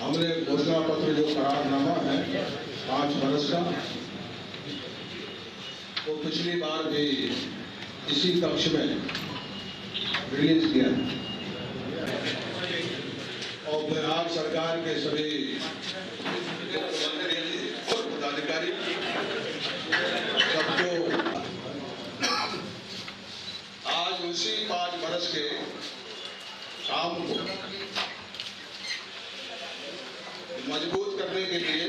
हमने घोषणा पत्र जो करारनामा है 5 वर्ष का, वो पिछली बार भी इसी कक्ष में रिलीज किया और बिहार सरकार के सभी मुख्यमंत्री और पदाधिकारी सबको आज उसी 5 वर्ष के काम को मजबूत करने के लिए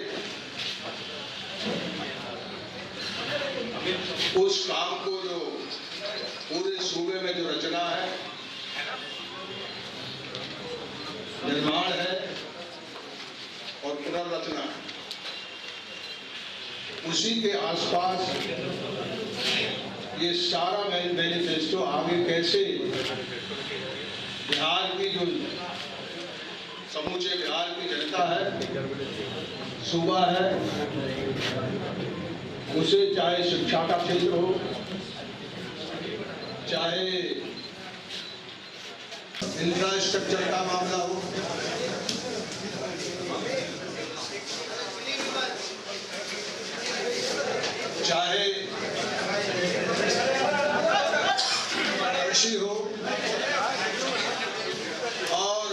उस काम को जो पूरे सूबे में जो रचना है, निर्माण है और पुनर्रचना है, उसी के आसपास ये सारा मैनिफेस्टो आगे कैसे बिहार की जो समूचे बिहार की जनता है, सूबा है, उसे चाहे शिक्षा का क्षेत्र हो, चाहे इंफ्रास्ट्रक्चर का मामला हो, चाहे कृषि हो, और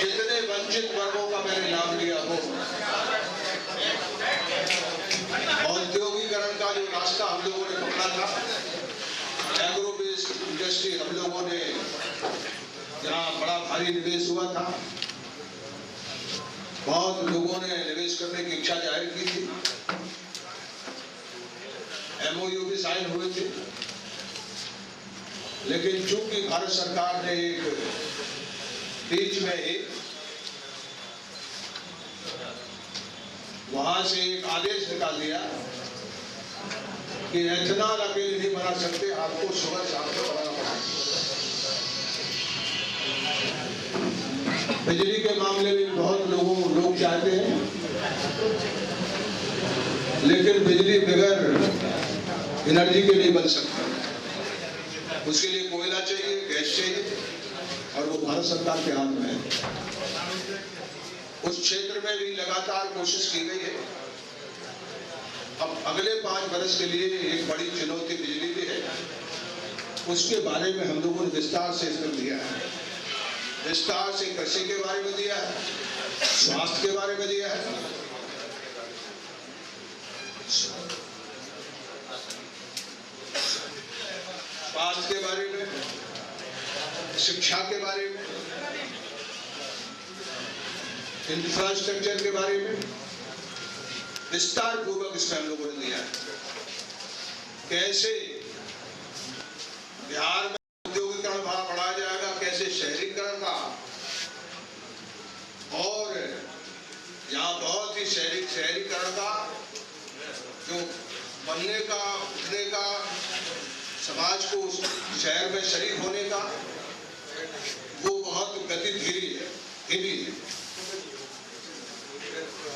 जितने वंचित वर्गों का मैंने नाम लिया हो, औद्योगिकरण का जो रास्ता हम लोगों ने पकड़ा था, एग्रो बेस्ड इंडस्ट्री हम लोगों ने जहाँ बड़ा भारी निवेश हुआ था, बहुत लोगों ने निवेश करने की इच्छा जाहिर की थी, MOU भी साइन हुए थे, लेकिन चूंकि भारत सरकार ने एक बीच में ही वहां से एक आदेश निकाल दिया कि एथेनॉल अकेले नहीं बना सकते, आपको शुगर शाम को बनाना पड़ेगा। बिजली के मामले में बहुत लोग चाहते हैं, लेकिन बिजली बगैर एनर्जी के नहीं बन सकता, उसके लिए कोयला चाहिए, गैस चाहिए, और वो भारत सरकार के हाथ में है। उस क्षेत्र में भी लगातार कोशिश की गई है। अब अगले 5 वर्ष के लिए एक बड़ी चुनौती बिजली भी है, उसके बारे में हम लोगों ने विस्तार से इसमें दिया है, विस्तार से कृषि के बारे में दिया है, स्वास्थ्य के बारे में दिया है, स्वास्थ्य के बारे में, शिक्षा के बारे में, इंफ्रास्ट्रक्चर के बारे में विस्तार पूर्वक इसमें हम लोगों ने दिया है। कैसे बिहार में औद्योगिकरण बढ़ाया जाएगा, कैसे शहरीकरण का, और यहाँ बहुत ही शहरीकरण का जो बनने का, उठने का, समाज को शहर में शरीक होने का, वो बहुत गति धीमी है।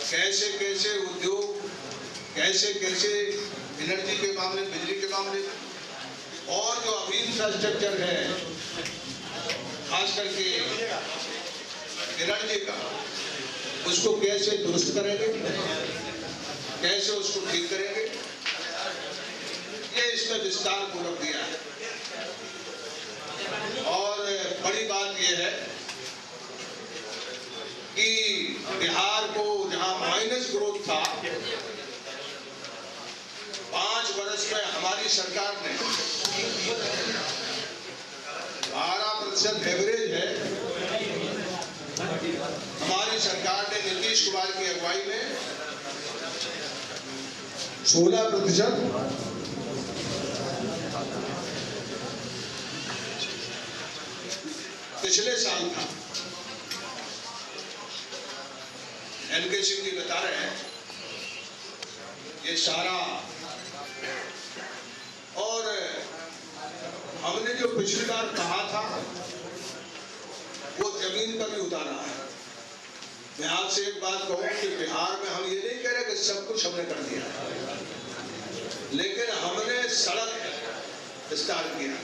कैसे कैसे उद्योग, कैसे कैसे एनर्जी के मामले, बिजली के मामले, और जो अभी इंफ्रास्ट्रक्चर है, खास करके एनर्जी का, उसको कैसे दुरुस्त करेंगे, कैसे उसको ठीक करेंगे, ये इसमें विस्तार पूर्वक दिया है। बात यह है कि बिहार को जहां माइनस ग्रोथ था, 5 वर्ष में हमारी सरकार ने 12% एवरेज है। हमारी सरकार ने नीतीश कुमार की अगुवाई में 16% पिछले साल था। एनके सिंह जी बता रहे हैं ये सारा, और हमने जो पिछली बार कहा था वो जमीन पर भी उतारा है। मैं आपसे एक बात कहूं कि बिहार में हम ये नहीं कह रहे कि सब कुछ हमने कर दिया, लेकिन हमने सड़क विस्तार किया,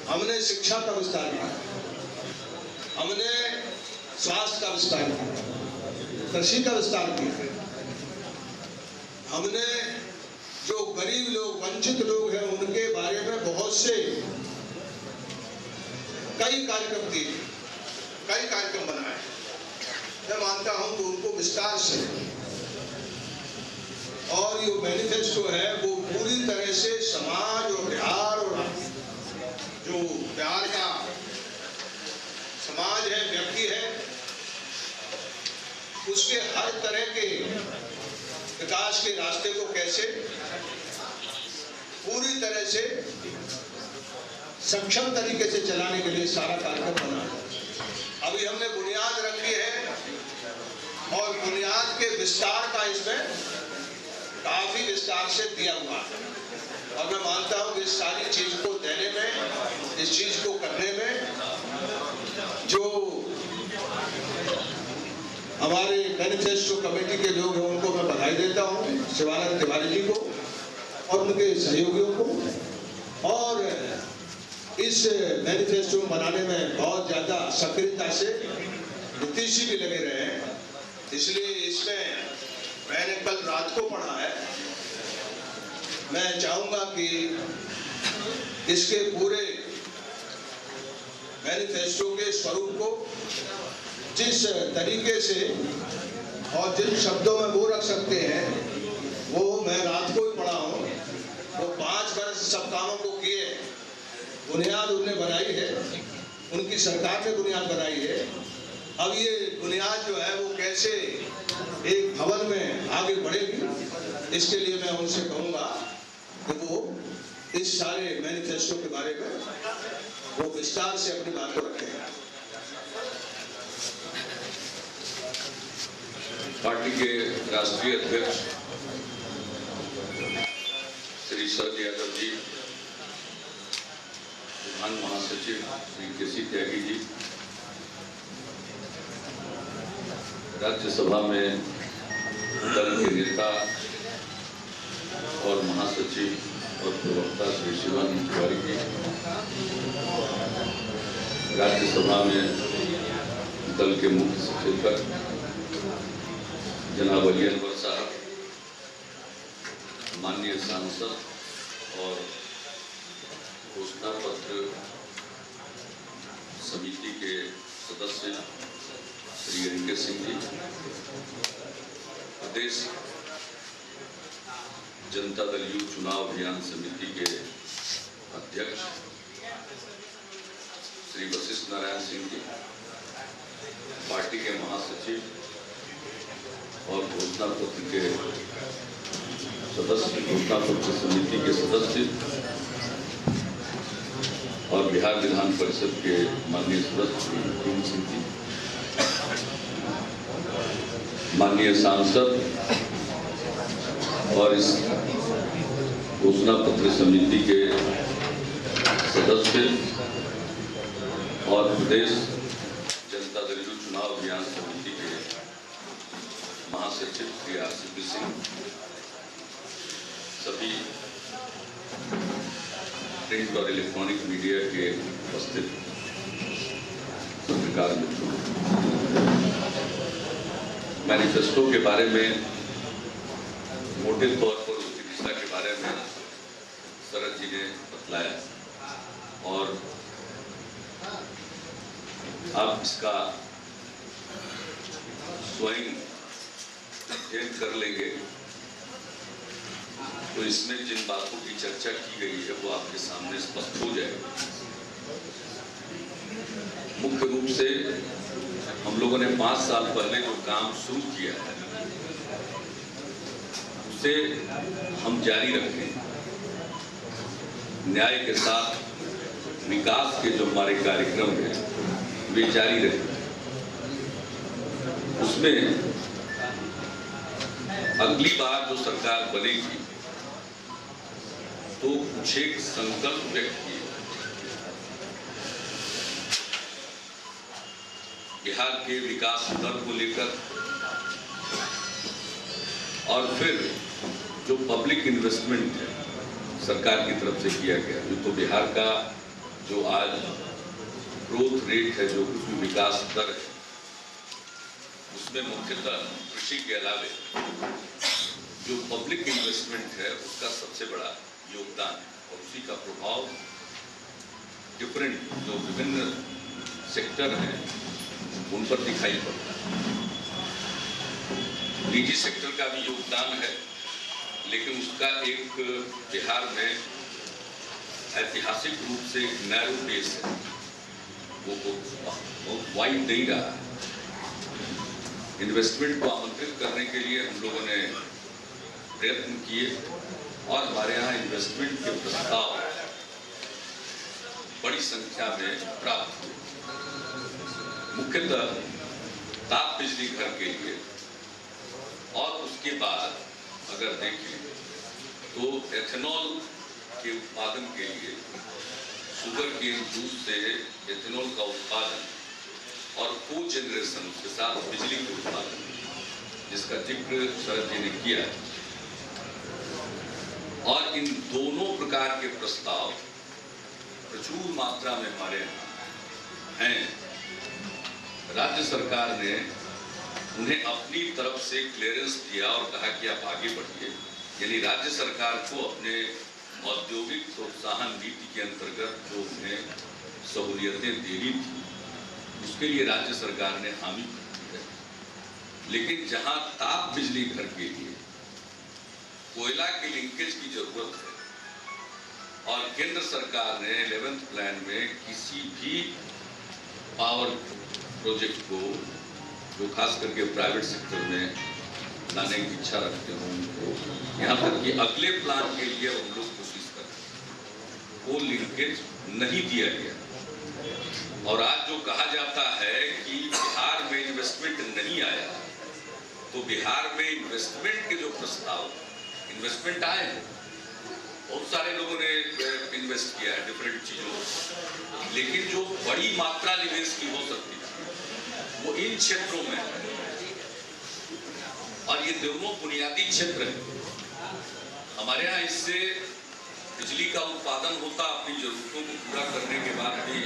हमने शिक्षा का विस्तार किया, हमने स्वास्थ्य का विस्तार किया, कृषि का विस्तार किया, हमने जो गरीब लोग, वंचित लोग हैं, उनके बारे में बहुत से कई कार्यक्रम दिए, कई कार्यक्रम बनाए। मैं मानता हूं कि उनको विस्तार से, और ये मैनिफेस्टो है वो पूरी तरह से समाज और बिहार, और जो बिहार का समाज है, व्यक्ति है, उसके हर तरह के विकास के रास्ते को कैसे पूरी तरह से सक्षम तरीके से चलाने के लिए सारा कार्यक्रम बना। अभी हमने बुनियाद रखी है और बुनियाद के विस्तार का इसमें काफी विस्तार से दिया हुआ है, और मैं मानता हूं कि इस सारी चीज को देने में, इस चीज को करने में जो हमारे मैनिफेस्टो कमेटी के लोग हैं उनको मैं बधाई देता हूं, शिवानंद तिवारी जी को और उनके सहयोगियों को, और इस मैनिफेस्टो बनाने में बहुत ज्यादा सक्रियता से नीतीश जी भी लगे रहे हैं। इसलिए इसमें मैंने कल रात को पढ़ा है। मैं चाहूंगा कि इसके पूरे मैनिफेस्टो के स्वरूप को जिस तरीके से और जिन शब्दों में वो रख सकते हैं, वो मैं रात को ही पढ़ा हूँ। वो 5 वर्ष सब कामों को किए, बुनियाद उन्होंने बनाई है, उनकी सरकार ने बुनियाद बनाई है। अब ये बुनियाद जो है वो कैसे एक भवन में आगे बढ़ेगी, इसके लिए मैं उनसे कहूँगा कि वो इस सारे मैनिफेस्टो के बारे में वो विस्तार से अपनी बात को रखें। पार्टी के राष्ट्रीय अध्यक्ष श्री शरद यादव जी, प्रधान महासचिव श्री केसी त्यागी जी, राज्यसभा में दल के नेता और महासचिव और प्रवक्ता श्री शिवानंद तिवारी जी, राज्यसभा में दल के मुख्य सचेतक जनाब अली अनवर साहब, माननीय सांसद और घोषणा पत्र समिति के सदस्य Shri N K Singh ji, Pradesh Janata Dal you चुनाव अभियान समिति के अध्यक्ष श्री वशिष्ठ नारायण सिंह जी, पार्टी के महासचिव और घोषणा पत्र के सदस्य, घोषणा पत्र समिति के सदस्य और बिहार विधान परिषद के माननीय सदस्य भीम सिंह जी, माननीय सांसद और इस घोषणा पत्र समिति के सदस्य और प्रदेश जनता दल यू चुनाव अभियान समिति के महासचिव श्री आसिफ सिंह, सभी प्रिंट और इलेक्ट्रॉनिक मीडिया के उपस्थित पत्रकार मित्रों, मैनिफेस्टो के बारे में मोटे तौर पर उसकी दिशा के बारे में शरद जी ने बतलाया, और आप इसका स्वयं अध्ययन कर लेंगे तो इसमें जिन बातों की चर्चा की गई है वो आपके सामने स्पष्ट हो जाएगा। मुख्य रूप से हम लोगों ने 5 साल पहले जो काम शुरू किया है उसे हम जारी रखें। न्याय के साथ विकास के जो हमारे कार्यक्रम हैं वे जारी रखें। उसमें अगली बार जो सरकार बनेगी तो कुछ एक संकल्प व्यक्त किए। बिहार के विकास दर को लेकर और फिर जो पब्लिक इन्वेस्टमेंट है सरकार की तरफ से किया गया, तो बिहार का जो आज ग्रोथ रेट है, जो कुछ विकास दर है, उसमें मुख्यतः कृषि के अलावे जो पब्लिक इन्वेस्टमेंट है उसका सबसे बड़ा योगदान है और उसी का प्रभाव डिफरेंट जो विभिन्न सेक्टर हैं उन पर दिखाई पड़ता है। निजी सेक्टर का भी योगदान है, लेकिन उसका एक बिहार में ऐतिहासिक रूप से एक नैरो बेस है, वो वाइड नहीं रहा है। इन्वेस्टमेंट को आमंत्रित करने के लिए हम लोगों ने प्रयत्न किए और हमारे यहाँ इन्वेस्टमेंट के प्रस्ताव बड़ी संख्या में प्राप्त हुए। मुख्यतः ताप बिजली घर के लिए और उसके बाद अगर देखें तो एथेनॉल के उत्पादन के लिए शुगर केन जूस से एथेनॉल का उत्पादन और को जनरेशन उसके साथ बिजली के उत्पादन, जिसका जिक्र शरद जी ने किया। और इन दोनों प्रकार के प्रस्ताव प्रचुर मात्रा में हमारे यहाँ हैं। राज्य सरकार ने उन्हें अपनी तरफ से क्लियरेंस दिया और कहा कि आप आगे बढ़िए। यानी राज्य सरकार को अपने औद्योगिक प्रोत्साहन नीति के अंतर्गत जो उन्हें सहूलियतें देनी थी उसके लिए राज्य सरकार ने हामी भरी है। लेकिन जहां ताप बिजली घर के लिए कोयला के लिंकेज की जरूरत है और केंद्र सरकार ने 11th प्लान में किसी भी पावर प्रोजेक्ट को जो खास करके प्राइवेट सेक्टर में लाने की इच्छा रखते हो उनको, यहाँ तक कि अगले प्लान के लिए हम लोग कोशिश कर रहे हैं, वो लिंकेज नहीं दिया गया। और आज जो कहा जाता है कि बिहार में इन्वेस्टमेंट नहीं आया, तो बिहार में इन्वेस्टमेंट के जो प्रस्ताव, इन्वेस्टमेंट आए हैं, बहुत सारे लोगों ने इन्वेस्ट किया है डिफरेंट चीजों, लेकिन जो बड़ी मात्रा निवेश की हो सकती है वो इन क्षेत्रों में है। और ये दोनों बुनियादी क्षेत्र हैं। हमारे यहाँ इससे बिजली का उत्पादन होता, अपनी जरूरतों को पूरा करने के बाद भी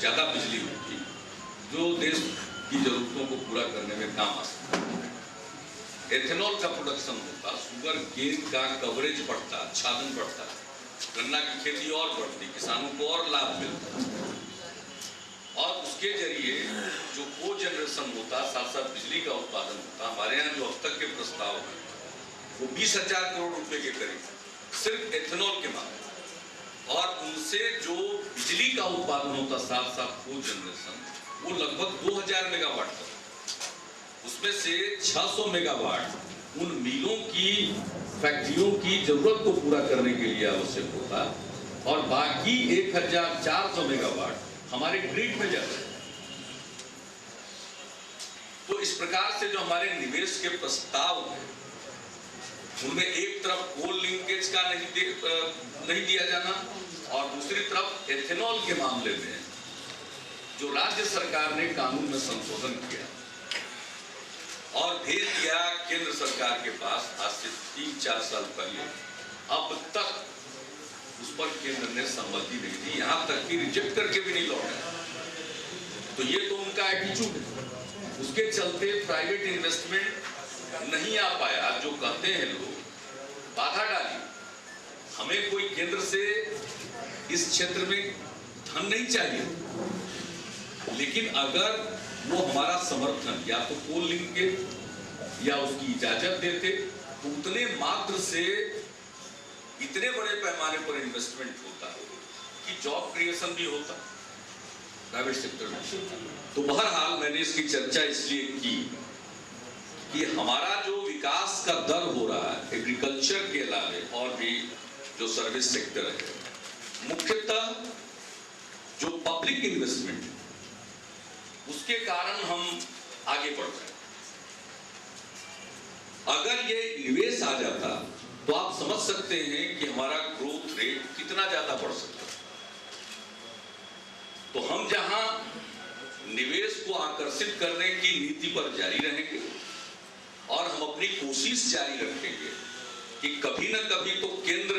ज्यादा बिजली होती जो देश की जरूरतों को पूरा करने में काम आ सकता है। एथेनॉल का प्रोडक्शन होता, शुगर केन का कवरेज बढ़ता, आच्छादन बढ़ता, गन्ना की खेती और बढ़ती, किसानों को और लाभ मिलता और उसके जरिए जो को जनरेशन होता, साथ साथ बिजली का उत्पादन होता। हमारे यहाँ जो अब तक के प्रस्ताव है वो 20,000 करोड़ रुपए के करीब सिर्फ एथेनॉल के मामले, और उनसे जो बिजली का उत्पादन होता साथ साथ को जनरेशन, वो लगभग 2000 मेगावाट का। उसमें से 600 मेगावाट उन मिलों की, फैक्ट्रियों की जरूरत को पूरा करने के लिए आवश्यक होता और बाकी 1400 मेगावाट हमारे ग्रिड में जाता है। तो इस प्रकार से जो हमारे निवेश के प्रस्ताव हैं उनमें एक तरफ कोल लिंकेज का नहीं दिया जाना और दूसरी तरफ एथेनॉल के मामले में जो राज्य सरकार ने कानून में संशोधन किया और भेज दिया केंद्र सरकार के पास आज से 3-4 साल पहले, अब तक उस पर केंद्र ने सहमति नहीं दी, यहां तक कि रिजेक्ट करके भी नहीं लौटा। तो ये तो उनका एटीट्यूड है। उसके चलते प्राइवेट इन्वेस्टमेंट नहीं आ पाया। जो कहते हैं लोग बाधा डाली, हमें कोई केंद्र से इस क्षेत्र में धन नहीं चाहिए, लेकिन अगर वो हमारा समर्थन या तो पोल लिंक या उसकी इजाजत देते तो उतने मात्र से इतने बड़े पैमाने पर इन्वेस्टमेंट होता कि जॉब क्रिएशन भी होता प्राइवेट सेक्टर में। तो बहरहाल मैंने इसकी चर्चा इसलिए की कि हमारा जो विकास का दर हो रहा है एग्रीकल्चर के अलावे और भी जो सर्विस सेक्टर है, मुख्यतः जो पब्लिक इन्वेस्टमेंट है उसके कारण हम आगे बढ़ रहे हैं। अगर ये निवेश आ जाता तो आप समझ सकते हैं कि हमारा ग्रोथ रेट कितना ज्यादा बढ़ सकता है। तो हम जहां निवेश को आकर्षित करने की नीति पर जारी रहेंगे और हम अपनी कोशिश जारी रखेंगे कि कभी न कभी तो केंद्र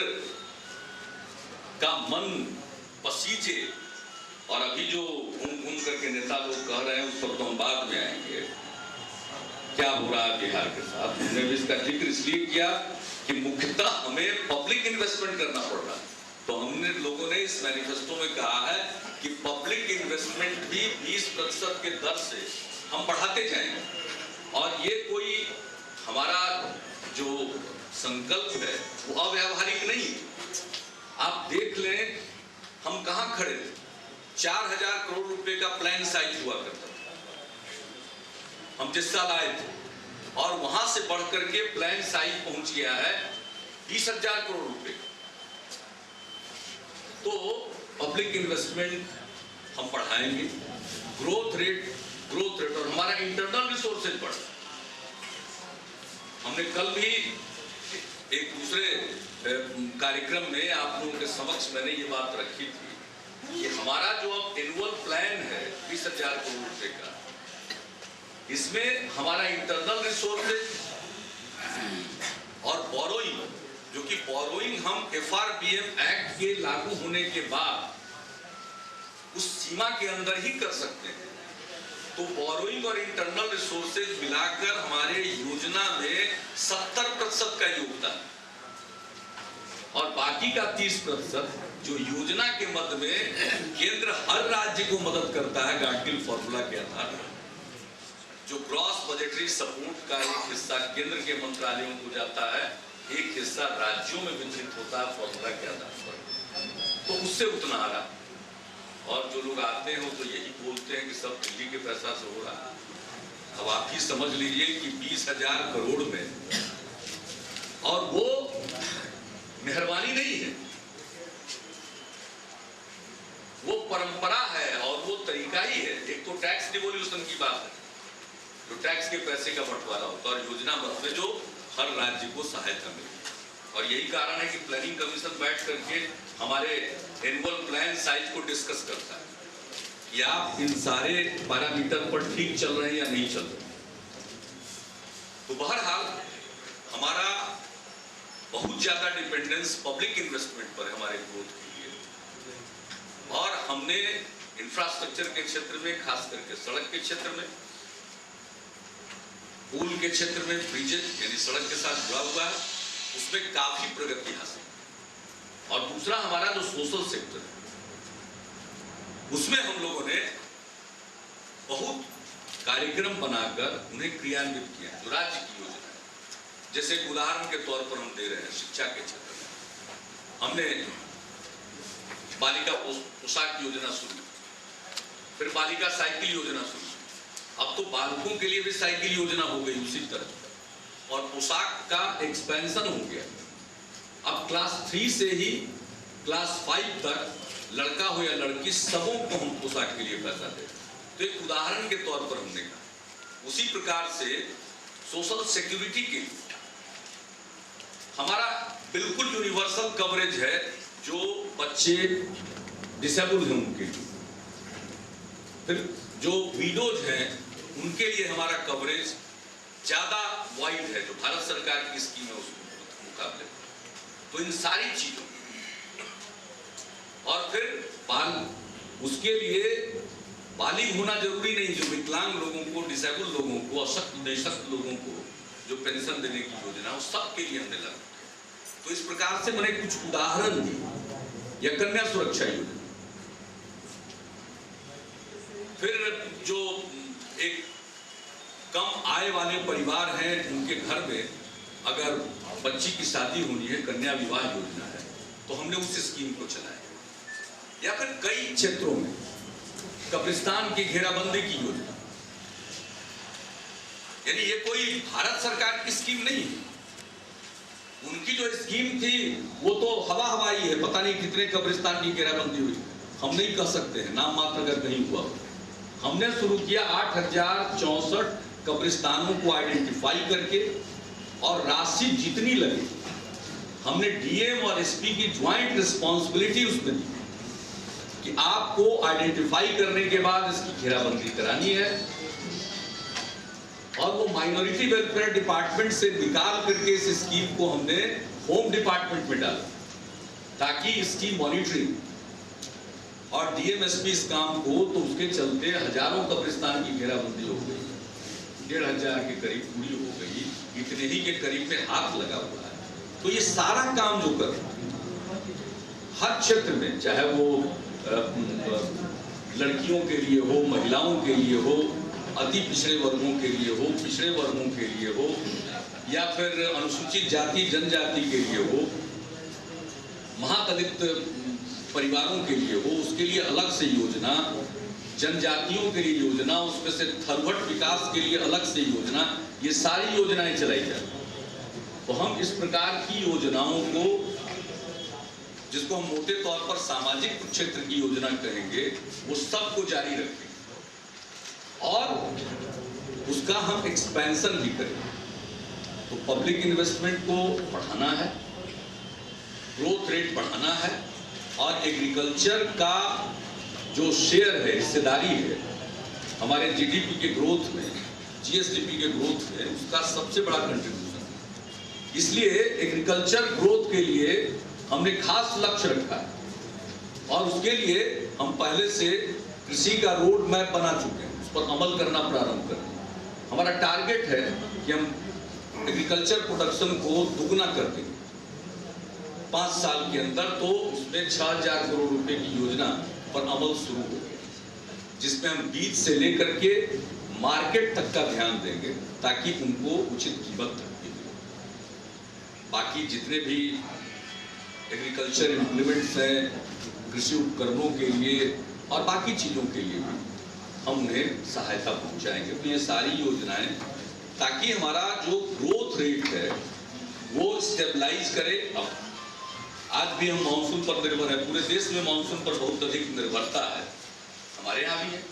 का मन पसीजे। और अभी जो घूम घूम करके नेता लोग कह रहे हैं उस पर तो हम बाद में आएंगे, क्या हो रहा है बिहार के साथ। हमने भी इसका जिक्र इसलिए किया कि मुख्यतः हमें पब्लिक इन्वेस्टमेंट करना पड़ रहा है। तो हमने लोगों ने इस मैनिफेस्टो में कहा है कि पब्लिक इन्वेस्टमेंट भी 20% के दर से हम बढ़ाते जाएंगे। और ये कोई हमारा जो संकल्प है वो अव्यावहारिक नहीं है। आप देख लें हम कहां खड़े थे, 4000 करोड़ रुपए का प्लान साइज हुआ करता था हम जिस साल आए थे, और वहां से बढ़ करके प्लान साइज पहुंच गया है 20,000 करोड़ रुपए। तो पब्लिक इन्वेस्टमेंट हम बढ़ाएंगे, ग्रोथ रेट और हमारा इंटरनल रिसोर्सेज बढ़। हमने कल भी एक दूसरे कार्यक्रम में आप लोगों के समक्ष मैंने ये बात रखी थी कि हमारा जो अब एनुअल प्लान है 20,000 करोड़ रुपए का, इसमें हमारा इंटरनल रिसोर्सेज और बोरोइंग, जो कि बोरोइंग हम FRBM एक्ट के लागू होने के बाद उस सीमा के अंदर ही कर सकते हैं। तो बोरोइंग और इंटरनल रिसोर्सेज मिलाकर हमारे योजना में 70% का योगदान और बाकी का 30% जो योजना के मद में केंद्र हर राज्य को मदद करता है गाडगिल फॉर्मूला के आधार पर। जो ग्रॉस बजटरी सपोर्ट का एक हिस्सा केंद्र के मंत्रालयों को जाता है, एक हिस्सा राज्यों में वितरित होता है फॉर्मूला के आधार पर। तो उससे उतना आ रहा। और जो लोग आते हैं वो तो यही बोलते हैं कि सब दिल्ली के पैसा से हो रहा है। अब आप ही समझ लीजिए कि 20,000 करोड़ में, और वो मेहरबानी नहीं है, वो परंपरा है और वो तरीका ही है। एक तो टैक्स डिवोल्यूशन की बात है, जो टैक्स के पैसे का बंटवारा होता है और योजना मद में जो हर राज्य को सहायता मिले। और यही कारण है कि प्लानिंग कमीशन बैठ करके हमारे एनुअल प्लान साइज को डिस्कस करता है कि आप इन सारे पैरामीटर पर ठीक चल रहे हैं या नहीं चल रहे। तो बहरहाल हमारा बहुत ज्यादा डिपेंडेंस पब्लिक इन्वेस्टमेंट पर हमारे ग्रोथ के लिए। और हमने इंफ्रास्ट्रक्चर के क्षेत्र में, खास करके सड़क के क्षेत्र में, पुल के क्षेत्र में, ब्रिजेज यानी सड़क के साथ जुड़ा हुआ है, उसमें काफी प्रगति हासिल। और दूसरा हमारा जो सोशल सेक्टर है उसमें हम लोगों ने बहुत कार्यक्रम बनाकर उन्हें क्रियान्वित किया, जो राज्य की योजना है। जैसे उदाहरण के तौर पर हम दे रहे हैं शिक्षा के क्षेत्र में हमने बालिका पोशाक योजना शुरू, फिर बालिका साइकिल योजना शुरू, अब तो बालकों के लिए भी साइकिल योजना हो गई उसी तरह, और पोशाक का एक्सपेंशन हो गया। अब क्लास 3 से ही क्लास 5 तक लड़का हो या लड़की सबों को हम पोशाक के लिए पैसा दें। तो एक उदाहरण के तौर पर हमने कहा। उसी प्रकार से सोशल सिक्योरिटी के लिए हमारा बिल्कुल यूनिवर्सल कवरेज है। जो बच्चे डिसेबल हैं उनके लिए, फिर जो विडोज हैं उनके लिए हमारा कवरेज ज्यादा वाइड है, जो भारत सरकार की स्कीम है उसके मुकाबले। तो इन सारी चीजों, और फिर उसके लिए बालिग होना जरूरी नहीं, जो विकलांग लोगों को, डिसेबल लोगों को, अशक्त निशक्त लोगों को जो पेंशन देने की योजना है, सबके लिए हमने लागू। तो इस प्रकार से मैंने कुछ उदाहरण दिए। या कन्या सुरक्षा योजना, फिर जो एक कम आय वाले परिवार हैं, उनके घर में अगर बच्ची की शादी होनी है, कन्या विवाह योजना है, तो हमने उस स्कीम को चलाया। या फिर कई क्षेत्रों में कब्रिस्तान की घेराबंदी की योजना, यानी ये कोई भारत सरकार की स्कीम नहीं है। उनकी जो स्कीम थी वो तो हवा हवाई है, पता नहीं कितने कब्रिस्तान की घेराबंदी हुई, हम नहीं कह सकते हैं, नाम मात्र अगर कहीं हुआ। हमने शुरू किया 8064 कब्रिस्तानों को आइडेंटिफाई करके, और राशि जितनी लगे हमने डीएम और एसपी की ज्वाइंट रिस्पॉन्सिबिलिटी उसमें दी कि आपको आइडेंटिफाई करने के बाद इसकी घेराबंदी करानी है, और वो माइनॉरिटी वेलफेयर डिपार्टमेंट से निकाल करके इस स्कीम को हमने होम डिपार्टमेंट में डाला, ताकि इसकी मॉनिटरिंग और डीएमएसपी इस काम को, तो उसके चलते हजारों कब्रिस्तान की घेराबंदी हो गई, 1500 के करीब पूरी हो गई, इतने ही के करीब में हाथ लगा हुआ है। तो ये सारा काम जो कर हर क्षेत्र में, चाहे वो लड़कियों के लिए हो, महिलाओं के लिए हो, अति पिछड़े वर्गों के लिए हो, पिछड़े वर्गों के लिए हो, या फिर अनुसूचित जाति जनजाति के लिए हो, महादलित परिवारों के लिए हो, उसके लिए अलग से योजना, जनजातियों के लिए योजना, उसमें से थरवट विकास के लिए अलग से योजना, ये सारी योजनाएं चलाई जाती। तो हम इस प्रकार की योजनाओं को, जिसको हम मोटे तौर पर सामाजिक क्षेत्र की योजना कहेंगे, वो सबको जारी रखेंगे और उसका हम एक्सपेंशन भी करेंगे। तो पब्लिक इन्वेस्टमेंट को बढ़ाना है, ग्रोथ रेट बढ़ाना है, और एग्रीकल्चर का जो शेयर है, हिस्सेदारी है हमारे जीडीपी के ग्रोथ में, जीएसडीपी के ग्रोथ में, उसका सबसे बड़ा कंट्रीब्यूशन है। इसलिए एग्रीकल्चर ग्रोथ के लिए हमने खास लक्ष्य रखा है, और उसके लिए हम पहले से कृषि का रोड मैप बना चुके हैं, उस पर अमल करना प्रारंभ करें। हमारा टारगेट है कि हम एग्रीकल्चर प्रोडक्शन को दुगना कर देंगे 5 साल के अंदर। तो उसमें 6000 करोड़ रुपए की योजना पर अमल शुरू हो गया, जिसमें हम बीज से लेकर के मार्केट तक का ध्यान देंगे, ताकि उनको उचित कीमत मिले। बाकी जितने भी एग्रीकल्चर इम्प्लीमेंट्स हैं, कृषि उपकरणों के लिए और बाकी चीज़ों के लिए भी हम उन्हें सहायता पहुंचाएंगे। तो ये सारी योजनाएं, ताकि हमारा जो ग्रोथ रेट है वो स्टेबलाइज करे। अब आज भी हम मानसून पर निर्भर है, पूरे देश में मानसून पर बहुत अधिक निर्भरता है, हमारे यहाँ भी है,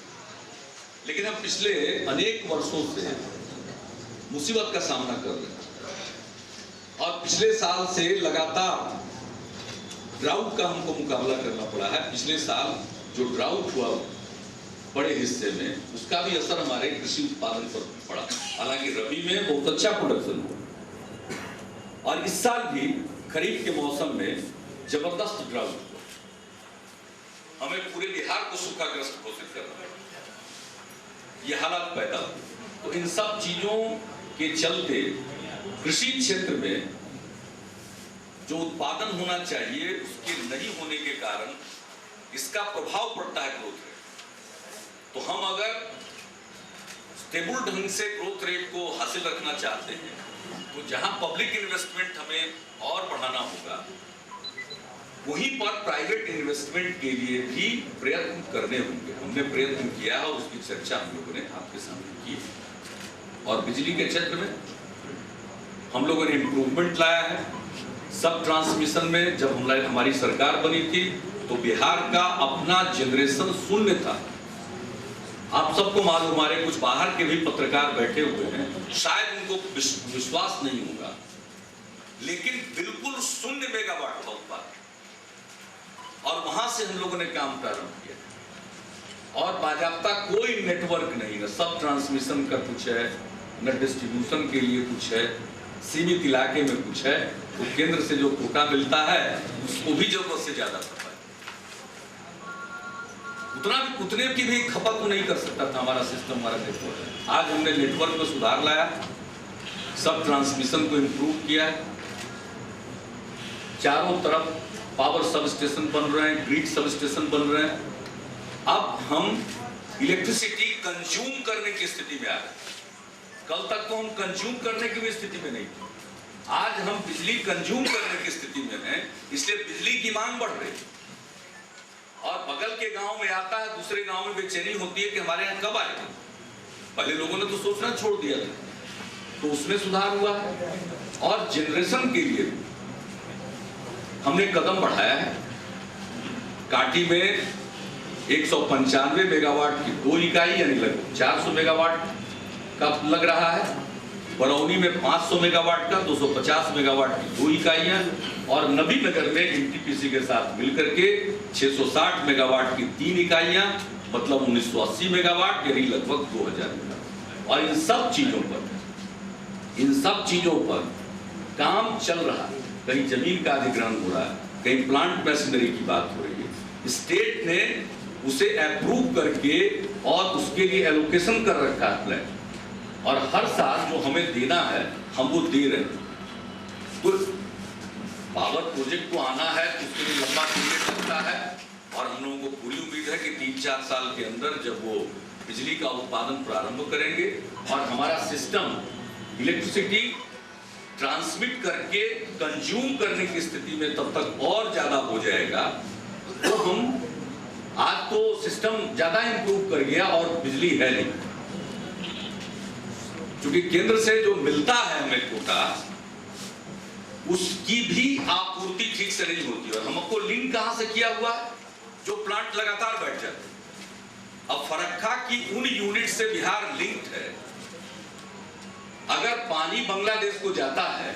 लेकिन हम पिछले अनेक वर्षों से मुसीबत का सामना कर रहे हैं, और पिछले साल से लगातार ड्राउट का हमको मुकाबला करना पड़ा है। पिछले साल जो ड्राउट हुआ बड़े हिस्से में, उसका भी असर हमारे कृषि उत्पादन पर पड़ा। हालांकि रबी में बहुत अच्छा प्रोडक्शन हुआ, और इस साल भी खरीफ के मौसम में जबरदस्त ड्राउट हुआ। हमें पूरे बिहार को सूखाग्रस्त घोषित करना पड़ा, ये हालात पैदा हुए। तो इन सब चीजों के चलते कृषि क्षेत्र में जो उत्पादन होना चाहिए उसके नहीं होने के कारण इसका प्रभाव पड़ता है ग्रोथ रेट। तो हम अगर स्टेबल ढंग से ग्रोथ रेट को हासिल रखना चाहते हैं, तो जहां पब्लिक इन्वेस्टमेंट हमें और बढ़ाना होगा, वहीं पर प्राइवेट इन्वेस्टमेंट के लिए भी प्रयत्न करने होंगे। हमने प्रयत्न किया और उसकी चर्चा हम लोगों ने आपके सामने की। और बिजली के क्षेत्र में हम लोगों ने इम्प्रूवमेंट लाया है। सब ट्रांसमिशन में जब हमारी सरकार बनी थी, तो बिहार का अपना जनरेशन शून्य था। आप सबको मालूम, हमारे कुछ बाहर के भी पत्रकार बैठे हुए हैं, शायद उनको विश्वास नहीं होगा, लेकिन बिल्कुल शून्य मेगावाट था उत्पादन, और वहां से हम लोगों ने काम प्रारंभ किया। और बाजाबता कोई नेटवर्क नहीं, न सब ट्रांसमिशन का कुछ है, न डिस्ट्रीब्यूशन के लिए कुछ है, सीमित इलाके में कुछ है। तो केंद्र से जो कोटा मिलता है उसको भी जरूरत से ज्यादा पड़ता है, उतने की भी खपत को नहीं कर सकता था हमारा सिस्टम, हमारा नेटवर्क। आज हमने नेटवर्क में सुधार लाया, सब ट्रांसमिशन को इम्प्रूव किया, चारों तरफ पावर सब स्टेशन बन रहे हैं, ग्रिड सब स्टेशन बन रहे हैं। अब हम इलेक्ट्रिसिटी कंज्यूम करने की स्थिति में आ रहे हैं। कल तक तो हम कंज्यूम करने की भी स्थिति में नहीं थे, आज हम बिजली कंज्यूम करने की स्थिति में हैं, इसलिए बिजली की मांग बढ़ रही है। और बगल के गांव में आता है, दूसरे गांव में बेचैनी होती है कि हमारे यहाँ कब आएगा। पहले लोगों ने तो सोचना छोड़ दिया था, तो उसमें सुधार हुआ है। और जनरेशन के लिए हमने कदम बढ़ाया है। काटी में 195 मेगावाट की 2 इकाई यानी लगभग 400 मेगावाट का लग रहा है। बरौनी में 500 मेगावाट का 250 मेगावाट की 2 इकाइयां, और नबीनगर में एनटीपीसी के साथ मिलकर के 660 मेगावाट की 3 इकाइयां, मतलब 1980 मेगावाट यानी लगभग 2000 मेगावाट। और इन सब चीजों पर काम चल रहा है। कहीं जमीन का अधिग्रहण हो रहा है, कहीं प्लांट मशीनरी की बात हो रही है। स्टेट ने उसे अप्रूव करके और उसके लिए एलोकेशन कर रखा है प्लान, और हर साल जो हमें देना है हम वो दे रहे हैं। तो पावर प्रोजेक्ट को आना है तो उसके लिए लंबा पीरियड लगता है, और हम लोगों को पूरी उम्मीद है कि 3-4 साल के अंदर जब वो बिजली का उत्पादन प्रारंभ करेंगे और हमारा सिस्टम इलेक्ट्रिसिटी ट्रांसमिट करके कंज्यूम करने की स्थिति में तब तक और ज्यादा हो जाएगा, तो हम आज तो सिस्टम ज्यादा इंप्रूव कर गया और बिजली है नहीं, क्योंकि केंद्र से जो मिलता है हमें कोटा, उसकी भी आपूर्ति ठीक से नहीं होती। और हमको लिंक कहां से किया हुआ है, जो प्लांट लगातार बैठ जाते। अब फरक्का की उन यूनिट से बिहार लिंक्ड है। अगर पानी बांग्लादेश को जाता है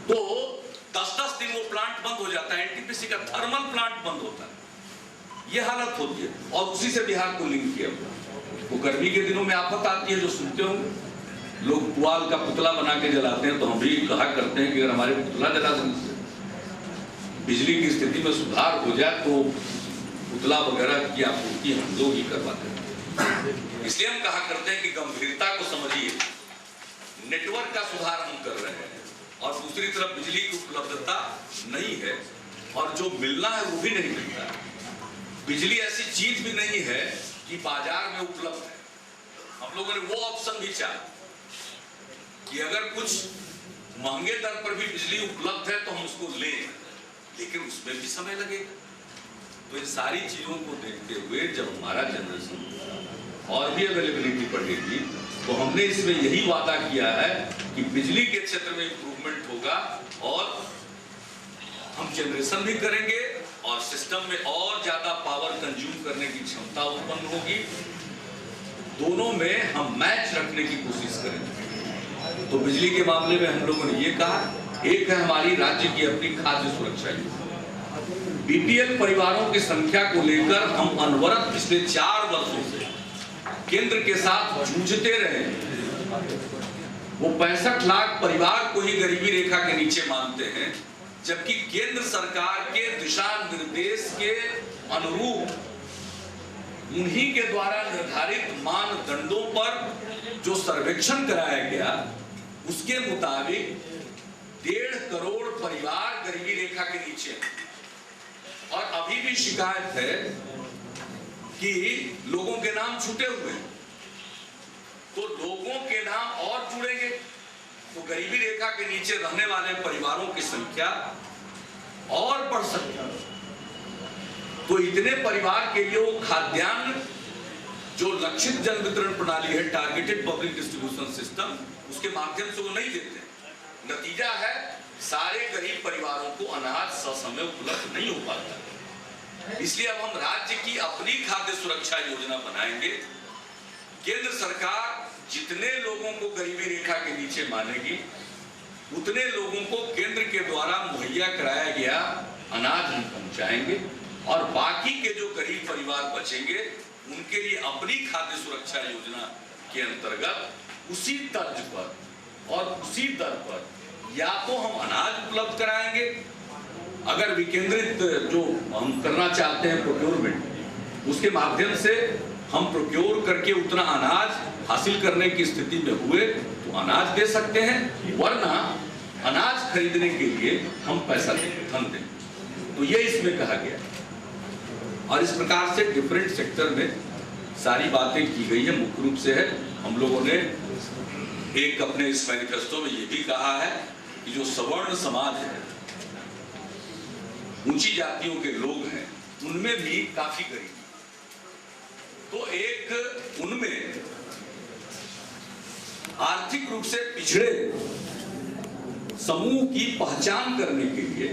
तो 10-10 दिन वो प्लांट बंद हो जाता है, एनटीपीसी का थर्मल प्लांट बंद होता है। ये हालत होती है, और उसी से बिहार को लिंक किया हुआ। वो गर्मी के दिनों में आफत आती है, जो सुनते होंगे, लोग पुआल का पुतला बना के जलाते हैं, तो हम भी कहा करते हैं कि अगर हमारे पुतला जला देने से बिजली की स्थिति में सुधार हो जाए तो पुतला वगैरह की आपूर्ति हम लोग ही करवाते हैं। इसलिए हम कहा करते हैं कि गंभीरता को समझिए, नेटवर्क का सुधार हम कर रहे हैं, और दूसरी तरफ बिजली की उपलब्धता नहीं है, और जो मिलना है वो भी नहीं मिलता है। बिजली ऐसी चीज भी नहीं है कि बाजार में उपलब्ध है। हम लोगों ने वो ऑप्शन भी चाहा कि अगर कुछ महंगे दर पर भी बिजली उपलब्ध है तो हम उसको लें, लेकिन उसमें भी समय लगेगा। तो इन सारी चीजों को देखते हुए जब हमारा जनरेशन और भी अवेलेबिलिटी बढ़ेगी, तो हमने इसमें यही वादा किया है कि बिजली के क्षेत्र में इंप्रूवमेंट होगा, और हम जनरेशन भी करेंगे और सिस्टम में और ज्यादा पावर कंज्यूम करने की क्षमता उत्पन्न होगी। दोनों में हम मैच रखने की कोशिश करेंगे। तो बिजली के मामले में हम लोगों ने ये कहा, एक है हमारी राज्य की अपनी खाद्य सुरक्षा योजना। बीपीएल परिवारों की संख्या को लेकर हम अनवरत पिछले 4 वर्षों से केंद्र के साथ जूझते रहे। वो 65 लाख परिवार को ही गरीबी रेखा के नीचे मानते हैं, जबकि केंद्र सरकार के दिशा निर्देश के अनुरूप उन्हीं के द्वारा निर्धारित मानदंडों पर जो सर्वेक्षण कराया गया, उसके मुताबिक 1.5 करोड़ परिवार गरीबी रेखा के नीचे, और अभी भी शिकायत है कि लोगों के नाम छूटे हुए हैं। तो लोगों के नाम और जुड़ेंगे तो गरीबी रेखा के नीचे रहने वाले परिवारों की संख्या और बढ़ सकती है। तो इतने परिवार के लिए वो खाद्यान्न जो लक्षित जन वितरण प्रणाली है, टारगेटेड पब्लिक डिस्ट्रीब्यूशन सिस्टम, उसके माध्यम से वो नहीं देते। नतीजा है सारे गरीब परिवारों को अनाज ससमय उपलब्ध नहीं हो पाता। इसलिए अब हम राज्य की अपनी खाद्य सुरक्षा योजना बनाएंगे। केंद्र सरकार जितने लोगों को गरीबी रेखा के नीचे मानेगी, उतने लोगों को केंद्र के द्वारा मुहैया कराया गया अनाज हम पहुंचाएंगे, और बाकी के जो गरीब परिवार बचेंगे उनके लिए अपनी खाद्य सुरक्षा योजना के अंतर्गत उसी तर्ज पर और उसी दर पर या तो हम अनाज उपलब्ध कराएंगे, अगर विकेंद्रित जो हम करना चाहते हैं प्रोक्योरमेंट, उसके माध्यम से हम प्रोक्योर करके उतना अनाज हासिल करने की स्थिति में हुए तो अनाज दे सकते हैं, वरना अनाज खरीदने के लिए हम पैसा देंगे, धन देंगे। तो ये इसमें कहा गया। और इस प्रकार से डिफरेंट सेक्टर में सारी बातें की गई है। मुख्य रूप से है हम लोगों ने एक अपने इस मैनिफेस्टो में ये भी कहा है कि जो सवर्ण समाज है, ऊंची जातियों के लोग हैं, उनमें भी काफी गरीबी, तो एक उनमें आर्थिक रूप से पिछड़े समूह की पहचान करने के लिए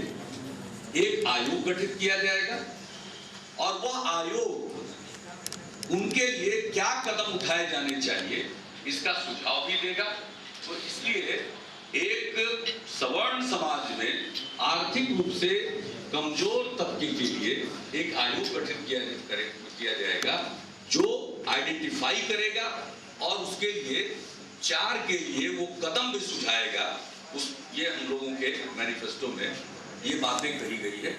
एक आयोग गठित किया जाएगा और वह आयोग उनके लिए क्या कदम उठाए जाने चाहिए इसका सुझाव भी देगा। तो इसलिए एक सवर्ण समाज में आर्थिक रूप से कमजोर तबके के लिए एक आयोग गठित किया जाएगा जो आइडेंटिफाई करेगा और उसके लिए चार के लिए वो कदम भी सुझाएगा। ये हम लोगों के मैनिफेस्टो में ये बातें कही गई है।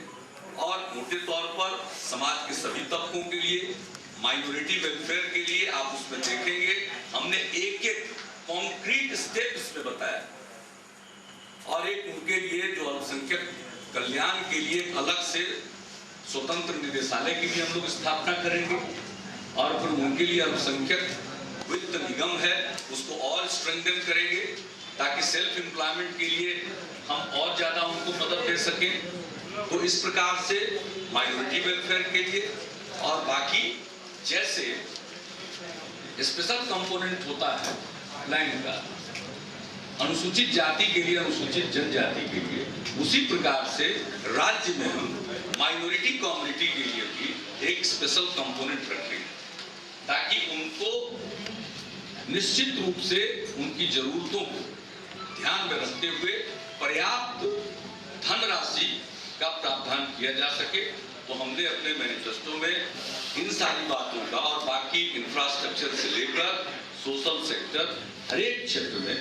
और मोटे तौर पर समाज के सभी तबकों के लिए, माइनॉरिटी वेलफेयर के लिए आप उसमें देखेंगे हमने एक एक कॉन्क्रीट स्टेप इसमें बताया। और एक उनके लिए जो अल्पसंख्यक कल्याण के लिए अलग से स्वतंत्र निदेशालय की भी हम लोग स्थापना करेंगे और फिर उनके लिए अल्पसंख्यक वित्त निगम है उसको और स्ट्रेंथन करेंगे ताकि सेल्फ एम्प्लॉयमेंट के लिए हम और ज्यादा उनको मदद दे सकें। तो इस प्रकार से माइनॉरिटी वेलफेयर के लिए और बाकी जैसे स्पेशल कंपोनेंट होता है लैंड का, अनुसूचित जाति के लिए, अनुसूचित जनजाति के लिए, उसी प्रकार से राज्य में हम माइनॉरिटी कम्युनिटी के लिए भी एक स्पेशल कंपोनेंट रखेंगे ताकि उनको निश्चित रूप से उनकी जरूरतों को ध्यान में रखते हुए पर्याप्त धनराशि का प्रावधान किया जा सके। तो हमने अपने मैनिफेस्टो में इन सारी बातों का और बाकी इंफ्रास्ट्रक्चर से लेकर सोशल सेक्टर हर एक क्षेत्र में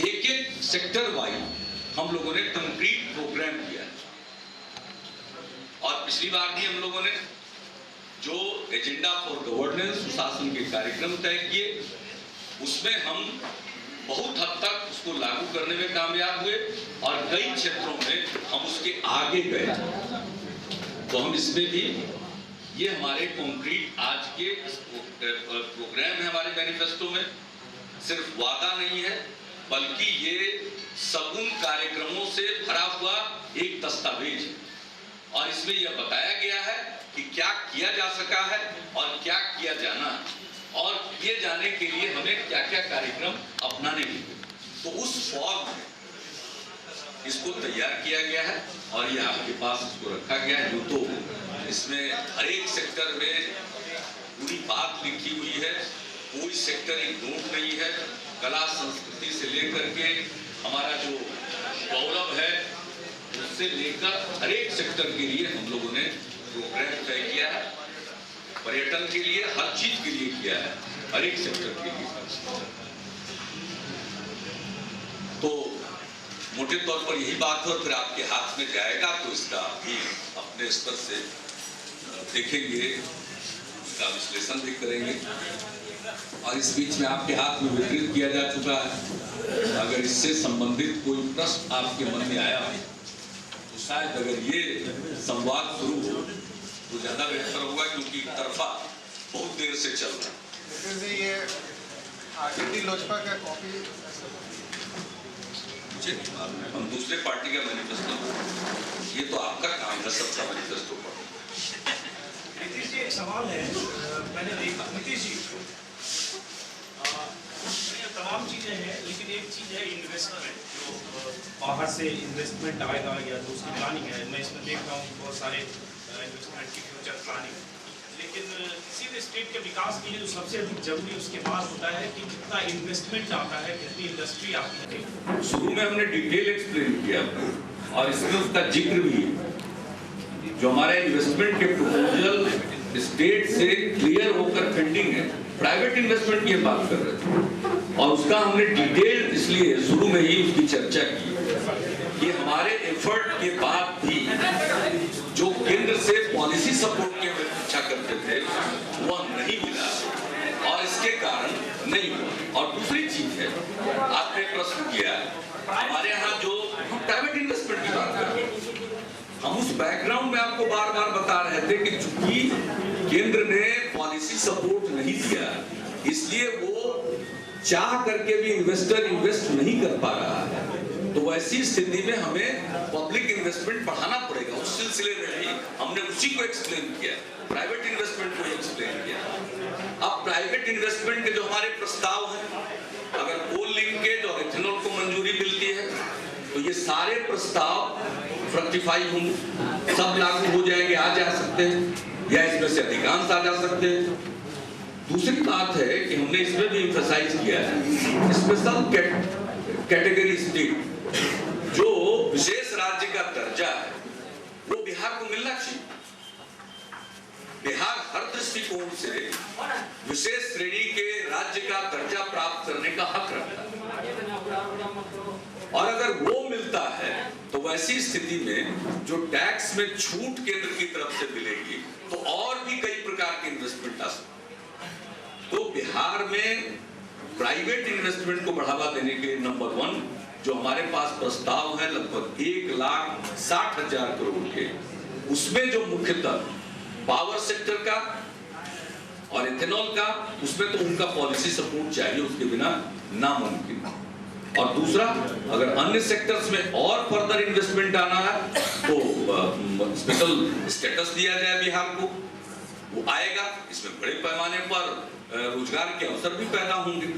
एक एक सेक्टर वाइज हम लोगों ने कंक्रीट प्रोग्राम किया। और पिछली बार भी हम लोगों ने जो एजेंडा फॉर गवर्नेंस सुशासन के कार्यक्रम तय किए उसमें हम बहुत हद तक उसको लागू करने में कामयाब हुए और कई क्षेत्रों में हम उसके आगे गए। तो हम इसमें भी ये हमारे कॉन्क्रीट आज के प्रोग्राम है हमारे मैनिफेस्टो में, सिर्फ वादा नहीं है बल्कि ये सगुन कार्यक्रमों से भरा हुआ एक दस्तावेज है। और इसमें यह बताया गया है कि क्या किया जा सका है और क्या किया जाना है और किए जाने के लिए हमें क्या क्या कार्यक्रम अपनाने होंगे। तो उस फॉर्म में इसको तैयार किया गया है और ये आपके पास इसको रखा गया है। तो इसमें हर एक सेक्टर में पूरी बात लिखी हुई है, कोई सेक्टर इग्नोर नहीं है। कला संस्कृति से लेकर के हमारा जो गौरव है उससे लेकर हर एक सेक्टर के लिए हम लोगों ने प्रोग्राम तय किया है। पर्यटन के लिए हर चीज के लिए किया है, हर एक सेक्टर के लिए। तो मोटे तौर पर यही बात है। फिर आपके हाथ में जाएगा तो इसका भी अपने स्तर से देखेंगे, उसका विश्लेषण भी करेंगे। और इस बीच में आपके हाथ में वितरित किया जा चुका है। अगर इससे संबंधित कोई प्रश्न आपके मन में आया तो शायद अगर ये संवाद शुरू हो तो ज्यादा बेहतर होगा, क्योंकि एक तरफा बहुत देर से चल रहा है। ये आरजेडी लोजपा का कॉपी मुझे नहीं मालूम है, हम दूसरे पार्टी का मैनिफेस्टो, ये तो आपका काम है सबका मैनिफेस्टो पढ़ो। नीतीश जी, एक सवाल है, मैंने देखा नीतीश जी तमाम चीजें हैं लेकिन एक चीज है इन्वेस्टमेंट, जो बाहर से इन्वेस्टमेंट आएगा या तो उसकी प्लानिंग है। मैं इसमें देख रहा हूँ बहुत सारे इन्वेस्टमेंट की फ्यूचर प्लानिंग, लेकिन किसी भी स्टेट के विकास के लिए जो सबसे अधिक जरूरी उसके बाद होता है कि कितना इन्वेस्टमेंट आता है, कितनी इंडस्ट्री आती है। शुरू में हमने डिटेल एक्सप्लेन किया और इसमें उसका जिक्र भी है। जो हमारे इन्वेस्टमेंट के प्रपोजल स्टेट से क्लियर होकर पेंडिंग है, प्राइवेट इन्वेस्टमेंट की बात कर रहे थे और उसका हमने डिटेल इसलिए शुरू में ही उसकी चर्चा की कि हमारे एफर्ट के बाद भी जो केंद्र से पॉलिसी सपोर्ट की इच्छा करते थे वह नहीं मिला और इसके कारण नहीं हुआ। और दूसरी चीज है, आपने प्रश्न किया हमारे यहाँ जो हम प्राइवेट इन्वेस्टमेंट की बात करते हैं, हम उस बैकग्राउंड में आपको बार बार बता रहे थे कि चूंकि केंद्र ने पॉलिसी सपोर्ट नहीं दिया, इसलिए वो चाह करके भी इन्वेस्टर इन्वेस्ट नहीं कर पा रहा है। तो वैसी स्थिति में हमें पब्लिक इन्वेस्टमेंट बढ़ाना पड़ेगा। उस सिलसिले में भी हमने उसी को एक्सप्लेन किया, प्राइवेट इन्वेस्टमेंट को एक्सप्लेन किया। अब प्राइवेट इन्वेस्टमेंट के जो हमारे प्रस्ताव हैं, अगर कोल लिंकेज और इथेनॉल को मंजूरी मिलती है तो ये सारे प्रस्ताव फ्रक्टिफाई होंगे, सब लागू हो जाएंगे, आ जा सकते हैं या इसमें से अधिकांश आ जा सकते हैं। दूसरी बात है कि हमने इसमें भी एम्फसाइज किया है स्पेशल कैटेगरी स्टेट, जो विशेष राज्य का दर्जा है वो बिहार को मिलना चाहिए। बिहार हर दृष्टिकोण से विशेष श्रेणी के राज्य का दर्जा प्राप्त करने का हक रखता है, और अगर वो मिलता है तो वैसी स्थिति में जो टैक्स में छूट केंद्र की तरफ से मिलेगी तो और भी कई प्रकार के इन्वेस्टमेंट आ सकते हैं। तो बिहार में प्राइवेट इन्वेस्टमेंट को बढ़ावा देने के लिए नंबर 1 जो हमारे पास प्रस्ताव है लगभग 1,60,000 करोड़ के, उसमें जो मुख्यतः पावर सेक्टर का और इथेनॉल का, उसमें तो उनका पॉलिसी सपोर्ट चाहिए, उसके बिना नामुमकिन। और दूसरा, अगर अन्य सेक्टर्स में और फर्दर इन्वेस्टमेंट आना है तो स्पेशल स्टेटस दिया जाए बिहार को, वो आएगा। इसमें बड़े पैमाने पर रोजगार के अवसर भी पैदा होंगे।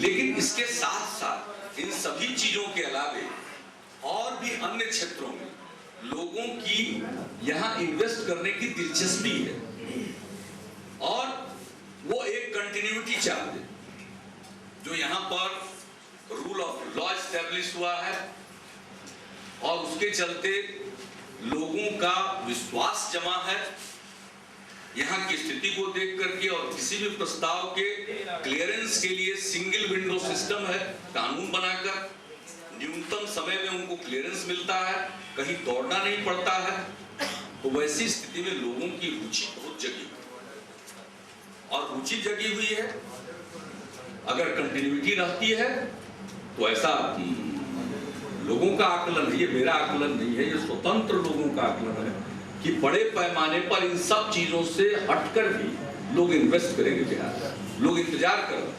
लेकिन इसके साथ साथ इन सभी चीजों के अलावे और भी अन्य क्षेत्रों में लोगों की यहाँ इन्वेस्ट करने की दिलचस्पी है, और वो एक कंटिन्यूटी चाहते हैं। जो यहाँ पर रूल ऑफ लॉ एस्टेब्लिश हुआ है और उसके चलते लोगों का विश्वास जमा है यहाँ की स्थिति को देख करके, और किसी भी प्रस्ताव के क्लियरेंस के लिए सिंगल विंडो सिस्टम है, कानून बनाकर न्यूनतम समय में उनको क्लियरेंस मिलता है, कहीं दौड़ना नहीं पड़ता है। तो वैसी स्थिति में लोगों की रुचि बहुत जगी हुई, और रुचि जगी हुई है अगर कंटिन्यूटी रहती है तो ऐसा लोगों का आकलन है, ये मेरा आकलन नहीं है, ये स्वतंत्र लोगों का आकलन है कि बड़े पैमाने पर इन सब चीजों से हटकर भी लोग इन्वेस्ट करेंगे बिहार, लोग इंतजार करेंगे।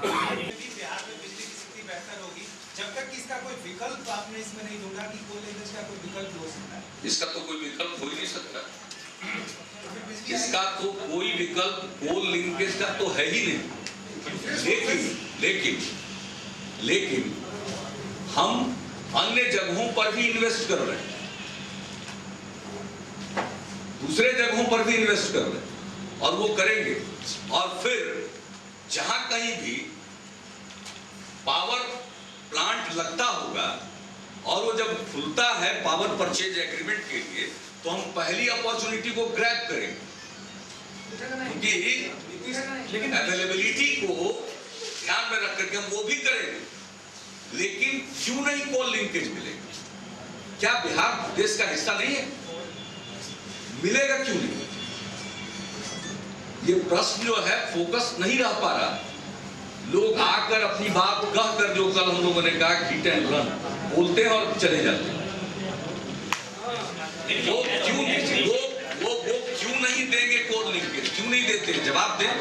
बिहार में बिजली की स्थिति बेहतर होगी जब तक कि इसका कोई विकल्प आपने इसमें नहीं ढूंढा कि कोल लिंकेज का कोई विकल्प हो सकता है। इसका तो कोई विकल्प हो ही नहीं सकता, इसका तो कोई विकल्प कोल लिंकेज का तो है ही नहीं। लेकिन हम अन्य जगहों पर भी इन्वेस्ट कर रहे हैं, दूसरे जगहों पर भी इन्वेस्ट कर रहे हैं, और वो करेंगे। और फिर जहां कहीं भी पावर प्लांट लगता होगा और वो जब खुलता है पावर परचेज एग्रीमेंट के लिए, तो हम पहली अपॉर्चुनिटी को ग्रैब करेंगे, क्योंकि अवेलेबिलिटी को ध्यान में रख करके हम वो भी करेंगे। लेकिन क्यों नहीं कोल लिंकेज मिलेगा? क्या बिहार देश का हिस्सा नहीं है? मिलेगा क्यों नहीं? ये प्रश्न जो है फोकस नहीं रह पा रहा। लोग आकर अपनी बात कह कर, जो कल हम लोगों ने कहा हिट एंड रन, बोलते हैं और चले जाते हैं। वो क्यों नहीं देंगे कोल लिंकेज? क्यों नहीं देते? जवाब दें।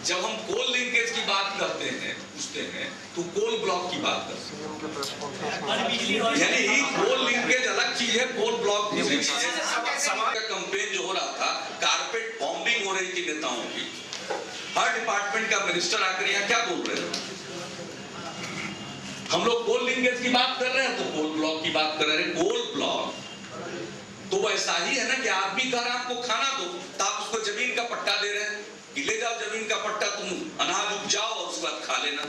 जब हम कोल लिंकेज की बात करते हैं, पूछते हैं, तो कोल ब्लॉक की बात करते हैं। यानी कोल लिंकेज अलग चीज है, कोल ब्लॉक दूसरी चीज है। समाज का कैंपेन जो हो रहा था, कारपेट बॉम्बिंग हो रही थी नेताओं की, हर डिपार्टमेंट का मिनिस्टर आकर यहाँ क्या बोल रहे थे? हम लोग कोल लिंकेज की बात कर रहे हैं तो कोल ब्लॉक की बात कर रहे हैं। कोल ब्लॉक तो वैसा ही है ना कि आदमी कह रहा है आपको खाना दो, तो आप उसको जमीन का पट्टा दे रहे हैं कि ले जाओ जमीन का पट्टा, तुम अनाज उपजाओ और उसके बाद खा लेना।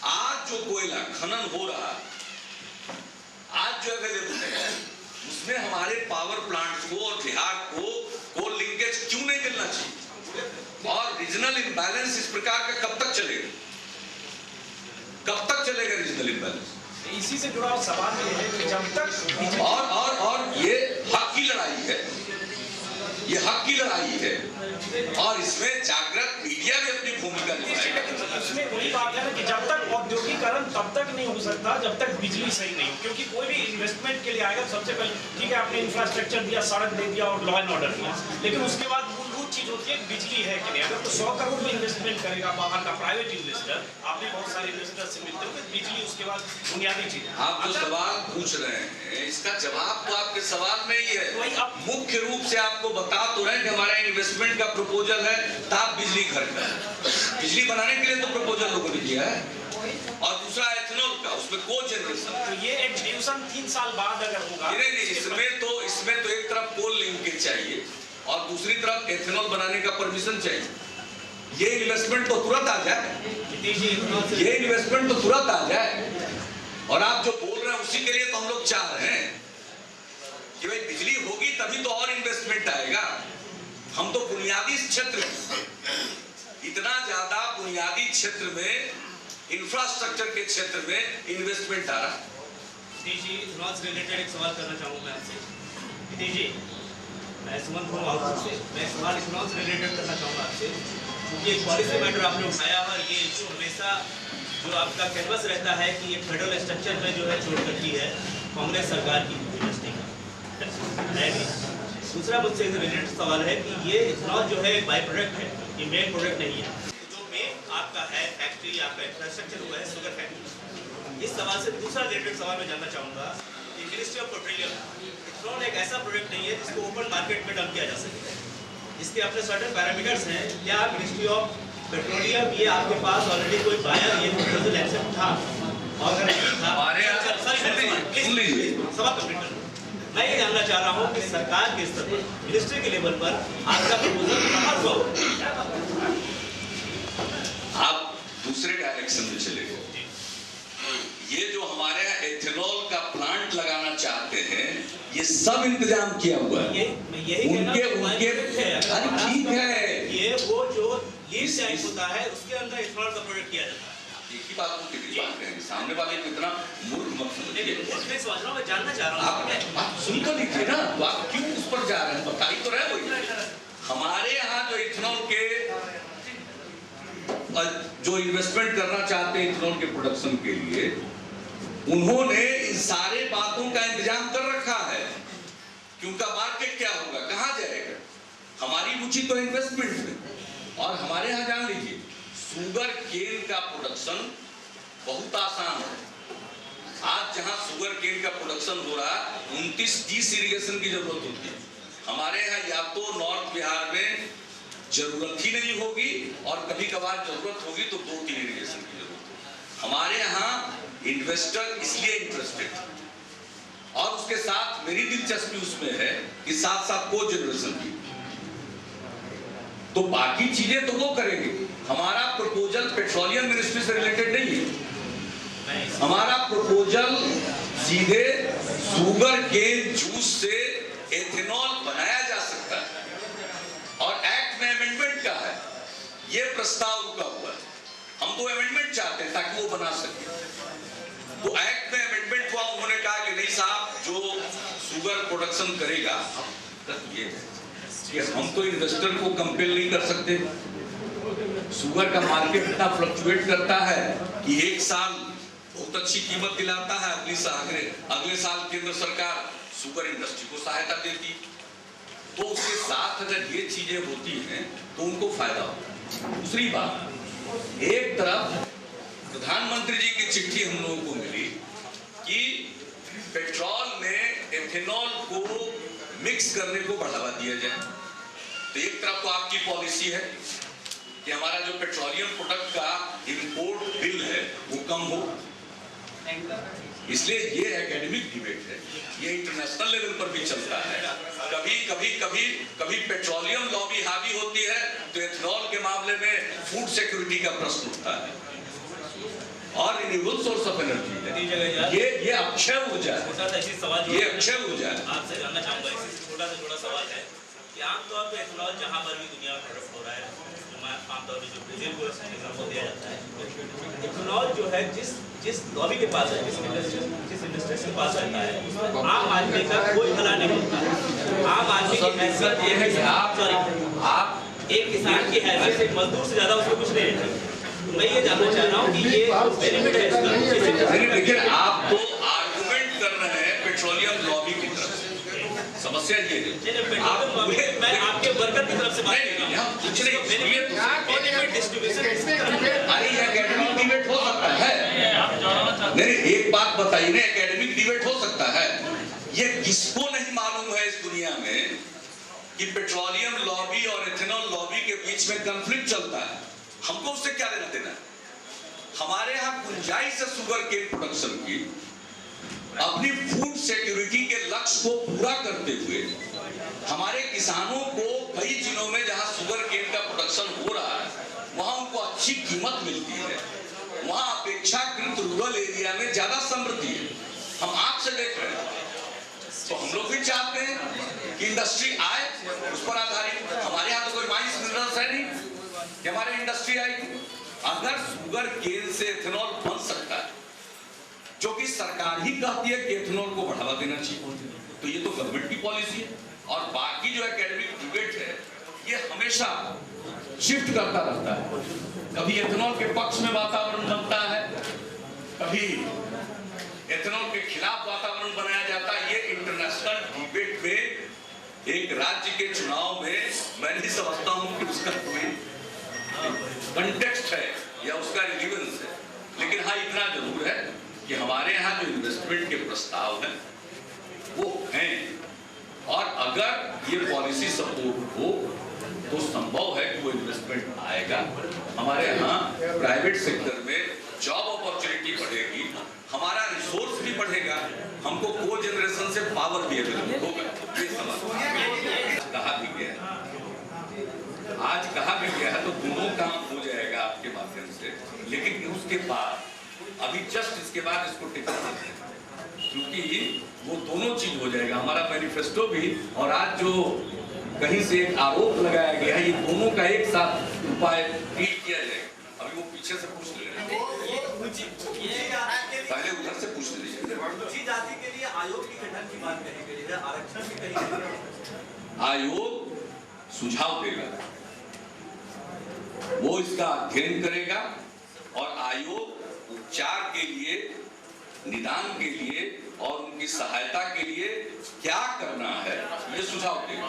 आज जो कोयला खनन हो रहा है, आज जो अवेलेबल है, उसमें हमारे पावर प्लांट्स को और बिहार को कोल लिंकेज क्यों नहीं मिलना चाहिए? और रीजनल इम्बैलेंस इस प्रकार का कब तक चलेगा? कब तक चलेगा रीजनल इम्बैलेंस? इसी से जुड़ा सवाल ये है कि जब तक और ये हक की लड़ाई है, ये हक की लड़ाई है, और इसमें जागृत मीडिया भी अपनी भूमिका निभाएगा। इसमें वही बात है ना कि जब तक औद्योगिक निजीकरण तब तक नहीं हो सकता जब तक बिजली सही नहीं हो, क्योंकि कोई भी इन्वेस्टमेंट के लिए आएगा सबसे पहले ठीक है आपने इंफ्रास्ट्रक्चर दिया, सड़क दे दिया और लॉ एंड ऑर्डर दिया, लेकिन उसके बाद मूलभूत चीज होती है बिजली है कि नहीं। अगर तो 100 करोड़ में इन्वेस्टमेंट करेगा बाहर का प्राइवेट इन्वेस्टर, आपने बहुत सारे इन्वेस्टर से मिलते हो, बिजली उसके बाद बुनियादी चीज। आप जो सवाल पूछ रहे हैं इसका जवाब तो आपके सवाल में ही है। मुख्य रूप से आपको बता तो रहे हैं कि हमारा इन्वेस्टमेंट का प्रपोजल है ताप बिजली घर का, बिजली बनाने के लिए तो प्रपोजल लोगों ने दिया है, और दूसरा एथेनॉल का, उसमें को जनरेशन। तो ये एक डिवीजन 3 साल बाद अगर होगा, नहीं, इसमें तो एक तरफ कोल लिंकेज चाहिए और दूसरी तरफ एथेनॉल बनाने का परमिशन चाहिए। ये इन्वेस्टमेंट तो तुरंत आ जाए, ये इन्वेस्टमेंट तो तुरंत आ जाए। और आप जो बोल रहे हैं उसी के लिए तो हम लोग चाह रहे हैं कि भाई बिजली होगी तभी तो और इन्वेस्टमेंट आएगा। हम तो बुनियादी क्षेत्र इतना ज्यादा बुनियादी क्षेत्र में इंफ्रास्ट्रक्चर के क्षेत्र में इन्वेस्टमेंट आ रहा है। जी इथेनॉल से रिलेटेड एक सवाल करना चाहूँगा आपसे। जी मैं सुमन हूँ आउटपुट से, मैं सवाल इथेनॉल से रिलेटेड करना चाहूँगा आपसे, क्योंकि एक पॉलिसी मैटर आपने उठाया और ये इशू हमेशा जो आपका कैनवस रहता है कि ये फेडरल स्ट्रक्चर में जो है छोड़ करती है कांग्रेस सरकार की यूनिवर्सिटी का। दूसरा मुझसे रिलेटेड सवाल है कि ये इथेनॉल जो है एक बाई प्रोडक्ट है, ये मेन प्रोडक्ट नहीं है। जो मेन आपका है फैक्ट्री, आपका इंफ्रास्ट्रक्चर हुआ है शुगर फैक्ट्री। इस सवाल से दूसरा रिलेटेड सवाल मैं जानना चाहूँगा कि मिनिस्ट्री ऑफ पेट्रोलियम, इथेनॉल एक ऐसा प्रोडक्ट नहीं है जिसको ओपन मार्केट में डंप किया जा सके, इसके अपने सर्टेन पैरामीटर्स हैं। क्या मिनिस्ट्री ऑफ पेट्रोलियम ये आपके पास ऑलरेडी कोई बायर ये प्रपोजल एक्सेप्ट था, और अगर नहीं था हमारे सवाल कंप्लीट कर, मैं ये जानना चाह रहा हूँ कि सरकार के स्तर पर, मिनिस्ट्री के लेवल पर आपका प्रपोजल कहाँ हुआ? आप दूसरे डायरेक्शन में चले गए। ये जो हमारे यहाँ एथेनॉल का प्लांट लगाना चाहते हैं ये सब इंतजाम किया हुआ है। उनके अरे ठीक है, ये वो जो लीड टाइप होता है उसके अंदर इथेनॉल का प्रोडक्ट किया जाता है। एक ही बात को कितनी बात करेंगे, सामने वाले को इतना मूर्ख मत समझिए। मैं समझ रहा हूँ, मैं जानना चाह रहा हूँ। आप सुन तो लीजिए ना, तो आप क्यों उस पर जा रहे हैं, बता ही तो रहे वही। हमारे यहाँ जो इथेनॉल के जो इन्वेस्टमेंट करना चाहते हैं इथेनॉल के प्रोडक्शन के लिए, उन्होंने इन सारे बातों का इंतजाम कर रखा है कि उनका मार्केट क्या होगा, कहाँ जाएगा। हमारी रुचि तो इन्वेस्टमेंट में, और हमारे यहाँ जान लीजिए शुगर केन का प्रोडक्शन बहुत आसान है। आज जहां शुगर केन का प्रोडक्शन हो रहा है 29-30 इरिगेशन की जरूरत होती है। हमारे यहाँ या तो नॉर्थ बिहार में जरूरत ही नहीं होगी और कभी कभार जरूरत होगी तो 2-3 इरिगेशन की जरूरत होगी। हमारे यहाँ इन्वेस्टर इसलिए इंटरेस्टेड, और उसके साथ मेरी दिलचस्पी उसमें है कि साथ साथ को जनरेशन की, तो बाकी चीजें तो वो करेंगे। हमारा प्रपोजल पेट्रोलियम मिनिस्ट्री से रिलेटेड नहीं है, हमारा प्रपोजल सीधे शुगर केन जूस से एथेनॉल बनाया जा सकता है और एक्ट में अमेंडमेंट का है। ये प्रस्ताव रुका हुआ है, हम तो अमेंडमेंट चाहते हैं ताकि वो बना सके। तो एक्ट में अमेंडमेंट हुआ, उन्होंने कहा कि नहीं साहब जो शुगर प्रोडक्शन करेगा, ये है कि हम तो इन्वेस्टर को कंपेल नहीं कर सकते। शुगर का मार्केट इतना फ्लक्चुएट करता है कि एक साल बहुत अच्छी कीमत दिलाता है, अगले साल केंद्र सरकार शुगर इंडस्ट्री को सहायता देती, तो उसके साथ अगर ये चीजें होती हैं तो उनको फायदा होता है। दूसरी बात, एक तरफ प्रधानमंत्री जी की चिट्ठी हम लोगों को मिली कि पेट्रोल में एथेनॉल को मिक्स करने को बढ़ावा दिया जाए। तो एक तरफ तो आपकी पॉलिसी है कि हमारा जो पेट्रोलियम प्रोडक्ट का इंपोर्ट बिल है वो कम हो, इसलिए ये एकेडमिक डिबेट है, ये इंटरनेशनल लेवल पर भी चलता है। कभी पेट्रोलियम लॉबी हावी होती है तो एथेनॉल के मामले में फूड सिक्योरिटी का प्रश्न उठता है, और रिन्यूएबल सोर्स ऑफ एनर्जी है, ये अक्षय ऊर्जा है, ये अक्षय ऊर्जा है। आपसे जानना चाहूंगा, छोटा सवाल है कि आमतौर पर एथेनॉल जहां पर भी दुनिया में प्रोडक्ट हो रहा है, आमतौर पर जो ब्राजील को एग्जांपल दिया जाता है, एथेनॉल जो है जिस लॉबी के पास है, जिस इंडस्ट्री के पास रहता है, उसमें आम आदमी का कोई भला नहीं होता है। आम आदमी की हैसियत ये है कि आप एक किसान की हैसियत एक मजदूर से ज्यादा उसको कुछ नहीं है। मैं ये जानना चाह रहा हूँ कि ये बेनिफिट है इसका। लेकिन आप तो आर्गुमेंट कर रहे हैं पेट्रोलियम लॉबी की तरफ से। समस्या ये है मैं आपके वर्कर की तरफ से बात कर रहा हूँ। कुछ नहीं, बेनिफिट डिस्ट्रीब्यूशन अरे एकेडमिक डिबेट हो सकता है। नहीं, एक बात बताइए ना, एकेडमिक डिबेट हो सकता है। ये किसको नहीं मालूम है इस दुनिया में कि पेट्रोलियम लॉबी और इथेनॉल लॉबी के बीच में कॉन्फ्लिक्ट चलता है? हमको उससे क्या लेना देना? हमारे यहाँ गुंजाइश है शुगर केन प्रोडक्शन की, अपनी फूड सिक्योरिटी के लक्ष्य को पूरा करते हुए हमारे किसानों को कई जिलों में जहां शुगर केन का प्रोडक्शन हो रहा है वहां उनको अच्छी कीमत मिलती है, वहां अपेक्षाकृत रूरल एरिया में ज्यादा समृद्धि है। हम आंख से देख रहे हैं, तो हम लोग भी चाहते हैं कि इंडस्ट्री आए, उस पर आधारित। हमारे यहाँ तो कोई माइंस मिनरल्स है नहीं कि हमारे इंडस्ट्री आएगी। अगर शुगर केन से इथेनॉल बन सकता है, जो कि सरकार ही कहती है कि इथेनॉल को बढ़ावा देना चाहिए, तो ये तो गवर्नमेंट की पॉलिसी है। और बाकी जो एकेडमिक डिबेट है ये हमेशा शिफ्ट करता रहता है। कभी इथेनॉल के पक्ष में वातावरण बनता है, कभी इथेनॉल के खिलाफ वातावरण बनाया जाता है। ये इंटरनेशनल डिबेट में एक राज्य के चुनाव में मैं नहीं समझता हूं कि उसका कोई कंटेक्स्ट है या उसका रिलेवेंस है। लेकिन हाँ, इतना जरूर है कि हमारे यहाँ जो इन्वेस्टमेंट के प्रस्ताव हैं वो हैं, और अगर ये पॉलिसी सपोर्ट हो तो संभव है कि वो इन्वेस्टमेंट आएगा। हमारे यहाँ प्राइवेट सेक्टर में जॉब अपॉर्चुनिटी बढ़ेगी, हमारा रिसोर्स भी बढ़ेगा, हमको को जनरेशन से पावर भी अवेलेबल होगा। ये समझ कहा भी गया है, आज कहा भी गया है, तो दोनों काम हो जाएगा आपके माध्यम से। लेकिन उसके बाद अभी जस्ट इसके बाद इसको टिकट देते हैं, क्योंकि वो दोनों चीज हो जाएगा, हमारा मैनिफेस्टो भी और आज जो कहीं से एक आरोप लगाया गया है, ये दोनों का एक साथ उपाय किया जाएगा। अभी वो पीछे से पूछ ले रहे हैं, पहले उधर से पूछ लीजिए। ऊंची जाति के लिए आयोग की गठन की बात कही गई है, आरक्षण भी कही गई है। आयोग सुझाव देगा, वो इसका अध्ययन करेगा और आयोग उपचार के लिए, निदान के लिए और उनकी सहायता के लिए क्या करना है ये सुझाव देगा।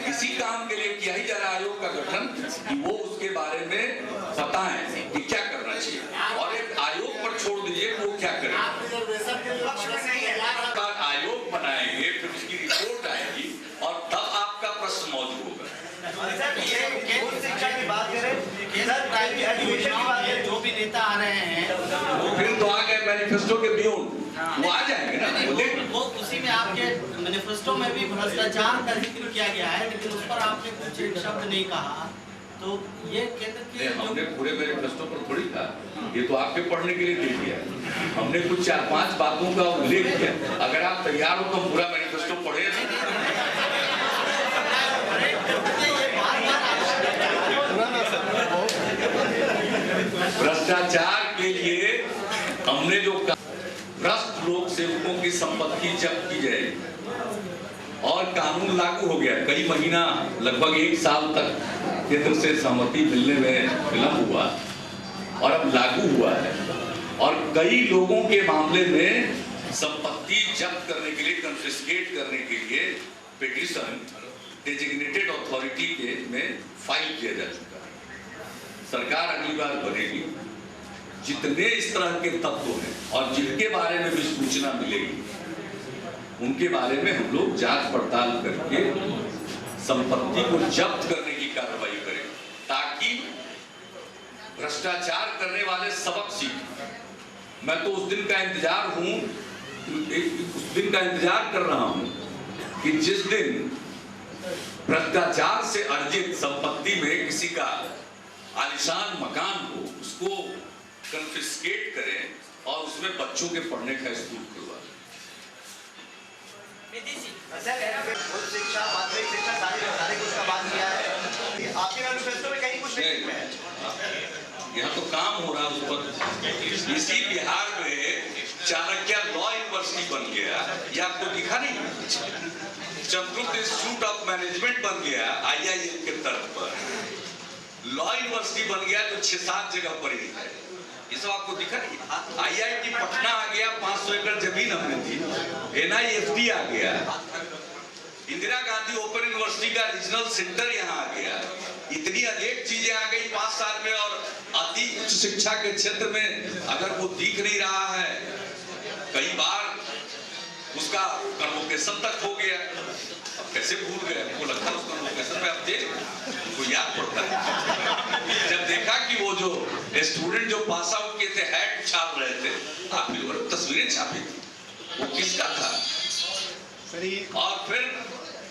इसी काम के लिए किया ही जा रहा आयोग का गठन कि वो उसके बारे में बताएं कि क्या करना चाहिए, और एक आयोग पर छोड़ दीजिए वो क्या करे। आयोग बनाएंगे, फिर उसकी रिपोर्ट आएगी और तब आपका प्रश्न मौजूद होगा। शिक्षा की बात करें, जो भी नेता आ रहे हैं फिर तो आ गए मैनिफेस्टो के बियॉन्ड, वो आ जाएंगे ना। वो उसी में आपके मैनिफेस्टो में भी भ्रष्टाचार का जिक्र किया गया है, लेकिन उस पर आपने कुछ शब्द नहीं कहा। तो ये केंद्र की हमने पूरे मैनिफेस्टो पर थोड़ी कहा, ये तो आपके पढ़ने के लिए दे दिया। हमने कुछ 4-5 बातों का उल्लेख किया। अगर आप तैयार हो तो पूरा मैनिफेस्टो पढ़े। भ्रष्टाचार के लिए हमने जो भ्रष्ट लोक सेवकों की संपत्ति जब्त की जाएगी और कानून लागू हो गया। कई महीना, लगभग 1 साल तक केंद्र से सहमति मिलने में विलंब हुआ और अब लागू हुआ है। और कई लोगों के मामले में संपत्ति जब्त करने के लिए, कन्फिस्केट करने के लिए पिटीशन डेजिग्नेटेड अथॉरिटी के में फाइल किया जा चुका है। सरकार अगली बार बनेगी, जितने इस तरह के तत्व हैं और जिनके बारे में भी सूचना मिलेगी उनके बारे में हम लोग जांच पड़ताल करके संपत्ति को जब्त करने की कार्रवाई करें, ताकि भ्रष्टाचार करने वाले सबक सीखें। मैं तो उस दिन का इंतजार कर रहा हूं कि जिस दिन भ्रष्टाचार से अर्जित संपत्ति में किसी का आलिशान मकान हो, उसको कन्फिस्केट करें और उसमें बच्चों के पढ़ने का स्कूल खुलवा दें। शिक्षा, माध्यमिक शिक्षा सारी कुछ का बात किया है। आपके मैनिफेस्टो में कहीं कुछ नहीं है। यहाँ तो काम हो रहा है उस पर। इसी बिहार में चाणक्य लॉ यूनिवर्सिटी बन गया, ये आपको दिखा नहीं? चंद्रगुप्त इंस्टीट्यूट ऑफ मैनेजमेंट बन गया IIM के तर्ज पर। लॉ यूनिवर्सिटी बन गया तो 6-7 जगह पर ही है। ये सब आपको दिखा नहीं? IIT पटना आ गया, 500 एकड़ जमीन हमने दी। NIFT आ गया, इंदिरा गांधी ओपन यूनिवर्सिटी का रीजनल सेंटर यहाँ आ गया। इतनी अनेक चीजें आ गई 5 साल में। और अति उच्च शिक्षा के क्षेत्र में अगर वो दिख नहीं रहा है, कई बार उसका कन्वोकेशन तक हो गया। अब कैसे भूल गए? हमको लगता है उस कन्वोकेशन में अब को याद पड़ता है। जब देखा कि वो जो स्टूडेंट जो पास आउट किए थे हैट छाप रहे थे, आप लोगों तस्वीरें छापी थी, वो किसका था? और फिर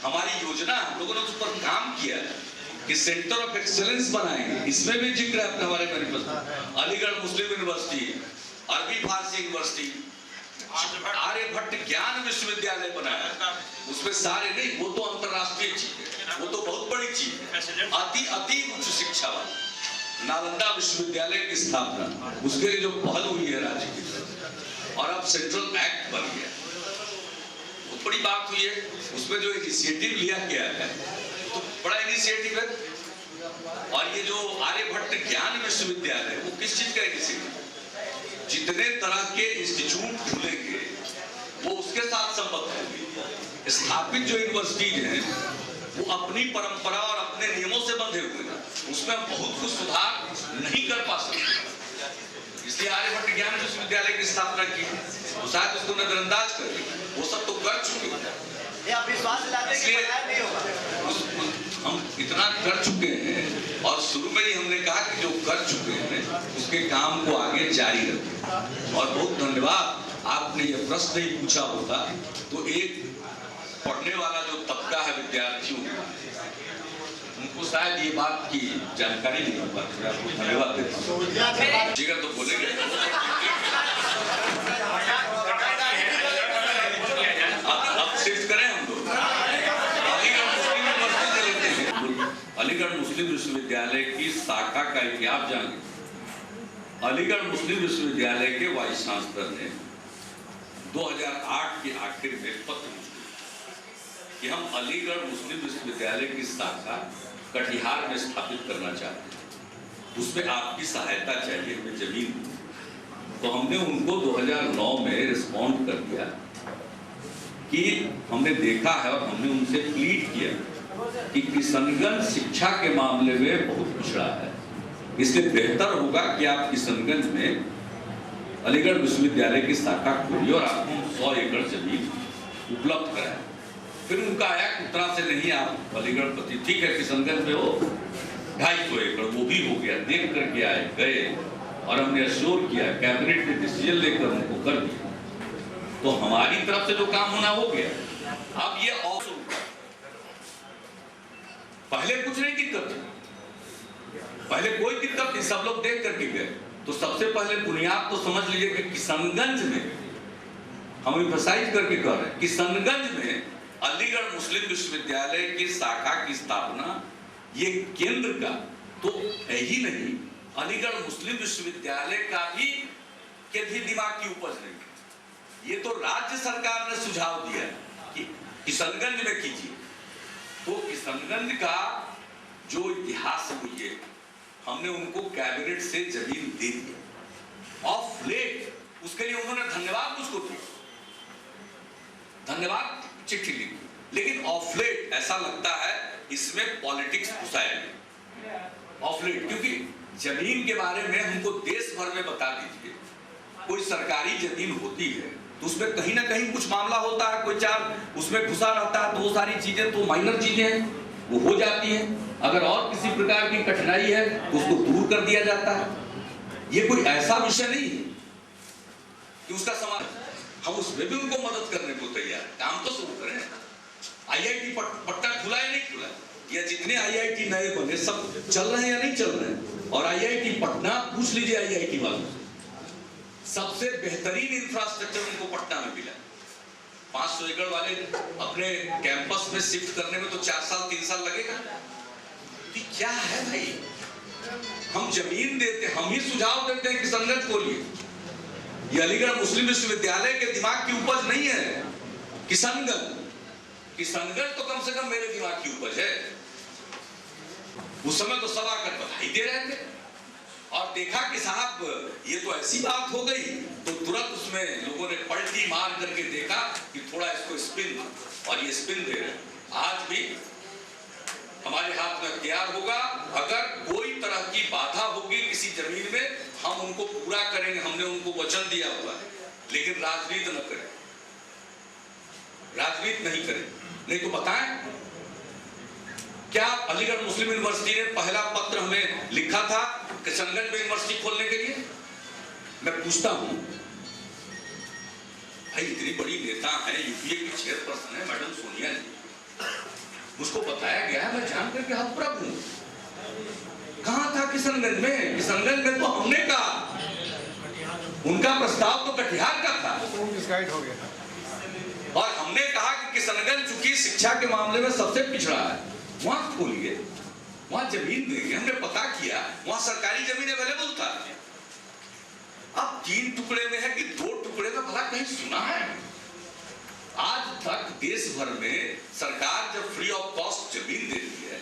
हमारी योजना हम लोगों ने उस पर काम किया कि सेंटर ऑफ एक्सीलेंस बनाएंगे। इसमें भी जिक्र है अपने हमारे मैनिफेस्टो। अलीगढ़ मुस्लिम यूनिवर्सिटी, अरबी फारसी यूनिवर्सिटी, आर्यभट्ट ज्ञान विश्वविद्यालय बनाया। उसमें सारे नहीं, वो तो अंतरराष्ट्रीय चीज है, वो तो बहुत बड़ी चीज है। अति उच्च शिक्षा वाला नालंदा विश्वविद्यालय की स्थापना, उसके लिए जो पहल हुई है राज्य की तरफ, और अब सेंट्रल एक्ट बन गया, बहुत बड़ी बात हुई है। उसमें जो इनिशिएटिव लिया गया है तो बड़ा इनिशिएटिव है। और ये जो आर्यभट्ट ज्ञान विश्वविद्यालय, वो किस चीज का इनिशिएटिव? जितने तरह के इंस्टीट्यूट खुलेंगे वो उसके साथ संबद्ध होंगे। स्थापित जो यूनिवर्सिटीज हैं वो अपनी परंपरा और अपने नियमों से बंधे हुए हैं, उसमें बहुत कुछ सुधार नहीं कर पा सकते। इसलिए आर्यभट्ट ज्ञान विश्वविद्यालय की स्थापना की, वो शायद उसको नजरअंदाज कर दी, वो सब तो कर चुके हैं। इसलिए हम इतना कर चुके हैं, और शुरू में ही हमने कहा कि जो कर चुके हैं उसके काम को आगे जारी रखें। और बहुत धन्यवाद, आपने ये प्रश्न नहीं पूछा होता तो एक पढ़ने वाला जो तबका है विद्यार्थियों, उनको शायद ये बात की जानकारी नहीं हो पाती। आपको धन्यवाद देता हूँ। जिगर तो बोलेंगे, अब शिफ्ट करें हम लोग अलीगढ़ मुस्लिम विश्वविद्यालय की शाखा का इतिहास जाने। अलीगढ़ मुस्लिम विश्वविद्यालय के वाइस चांसलर ने 2008 के आखिर में पत्र लिखा कि हम अलीगढ़ मुस्लिम विश्वविद्यालय की शाखा कटिहार में स्थापित करना चाहते हैं, उसमें आपकी सहायता चाहिए, हमें जमीन। तो हमने उनको 2009 में रिस्पॉन्ड कर दिया कि हमने देखा है और हमने उनसे प्लीड किया कि किशनगंज शिक्षा के मामले में बहुत पिछड़ा है, इसलिए बेहतर होगा कि आप किशनगंज में अलीगढ़ विश्वविद्यालय की शाखा खोलिए और आपको 100 एकड़ जमीन उपलब्ध कराएं। फिर उनका आया कि उतना से नहीं, आप अलीगढ़ प्रति ठीक है, किशनगंज में हो 250 एकड़, वो भी हो गया। देख करके आए, गए, और हमने अश्योर किया, कैबिनेट ने डिसीजन लेकर उनको कर दिया। तो हमारी तरफ से जो काम होना हो गया। अब ये और पहले कुछ नहीं दिक्कत थी, पहले कोई दिक्कत नहीं, सब लोग देख करके गए। तो सबसे पहले बुनियाद तो समझ लीजिए कि किशनगंज में, हम एम्फसाइज करके कह रहे हैं, किशनगंज में अलीगढ़ मुस्लिम विश्वविद्यालय की शाखा की स्थापना, ये केंद्र का तो है ही नहीं, अलीगढ़ मुस्लिम विश्वविद्यालय का भी के भी दिमाग की उपज नहीं। ये तो राज्य सरकार ने सुझाव दिया कि किशनगंज में कीजिए। तो किशनगंज का जो इतिहास है, हमने उनको कैबिनेट से जमीन दे दिया ऑफ लेट। उसके लिए उन्होंने धन्यवाद मुझको दिया, धन्यवाद चिट्ठी लिखी, लेकिन ऑफ लेट ऐसा लगता है इसमें पॉलिटिक्स घुसाया ऑफ लेट। क्योंकि जमीन के बारे में हमको देश भर में बता दीजिए, कोई सरकारी जमीन होती है तो उसमें कहीं ना कहीं कुछ मामला होता है, कोई चार उसमें घुसा रहता है, तो वो सारी चीजें तो माइनर चीजें हैं, वो हो जाती हैं। अगर और किसी प्रकार की कठिनाई है तो उसको दूर कर दिया जाता है। ये कोई ऐसा विषय नहीं है कि उसका समाधान, हम उसमें भी उनको मदद करने को तैयार है। काम तो शुरू करें। IIT पट्टा खुला है नहीं खुला, या जितने IIT नए बने सब चल रहे हैं या नहीं चल रहे हैं। और IIT पटना, पूछ लीजिए IIT वालों से, सबसे बेहतरीन इंफ्रास्ट्रक्चर उनको पटना में मिला। 500 एकड़ वाले अपने कैंपस में शिफ्ट करने में तो 4 साल 3 साल लगेगा। क्या है भाई, हम जमीन देते, हम ही सुझाव देते हैं कि किशनगंज खोलिए। ये अलीगढ़ मुस्लिम विश्वविद्यालय के दिमाग की उपज नहीं है। किशनगंज तो कम से कम मेरे दिमाग की उपज है। उस समय तो सब आकर बधाई दे रहे थे और देखा कि साहब ये तो ऐसी बात हो गई, तो तुरंत उसमें लोगों ने पलटी मार करके देखा कि थोड़ा इसको स्पिन, और ये स्पिन दे रहे। आज भी हमारे हाथ में हथियार होगा, अगर कोई तरह की बाधा होगी किसी जमीन में, हम उनको पूरा करेंगे, हमने उनको वचन दिया हुआ है। लेकिन राजनीति न करें, राजनीति नहीं करें। नहीं तो बताएं, क्या अलीगढ़ मुस्लिम यूनिवर्सिटी ने पहला पत्र हमें लिखा था किशनगंज में यूनिवर्सिटी खोलने के लिए? मैं पूछता हूं, भाई इतनी बड़ी नेता है, यूपीए की चेयरपर्सन है मैडम सोनिया जी, मुझको बताया गया है, मैं जान करके हतप्रभ हूं। कहां था किशनगंज में? किशनगंज में तो हमने कहा, उनका प्रस्ताव तो कटिहार का था हो गया, और हमने कहा कि किशनगंज चूंकि शिक्षा के मामले में सबसे पिछड़ा है, वहां खोलिए, वहां जमीन देंगे। हमने पता किया, वहां सरकारी जमीन अवेलेबल था। अब 3 टुकड़े में है कि 2 टुकड़े में, भला कहीं सुना है? आज तक देश भर में सरकार जब फ्री ऑफ कॉस्ट जमीन देती है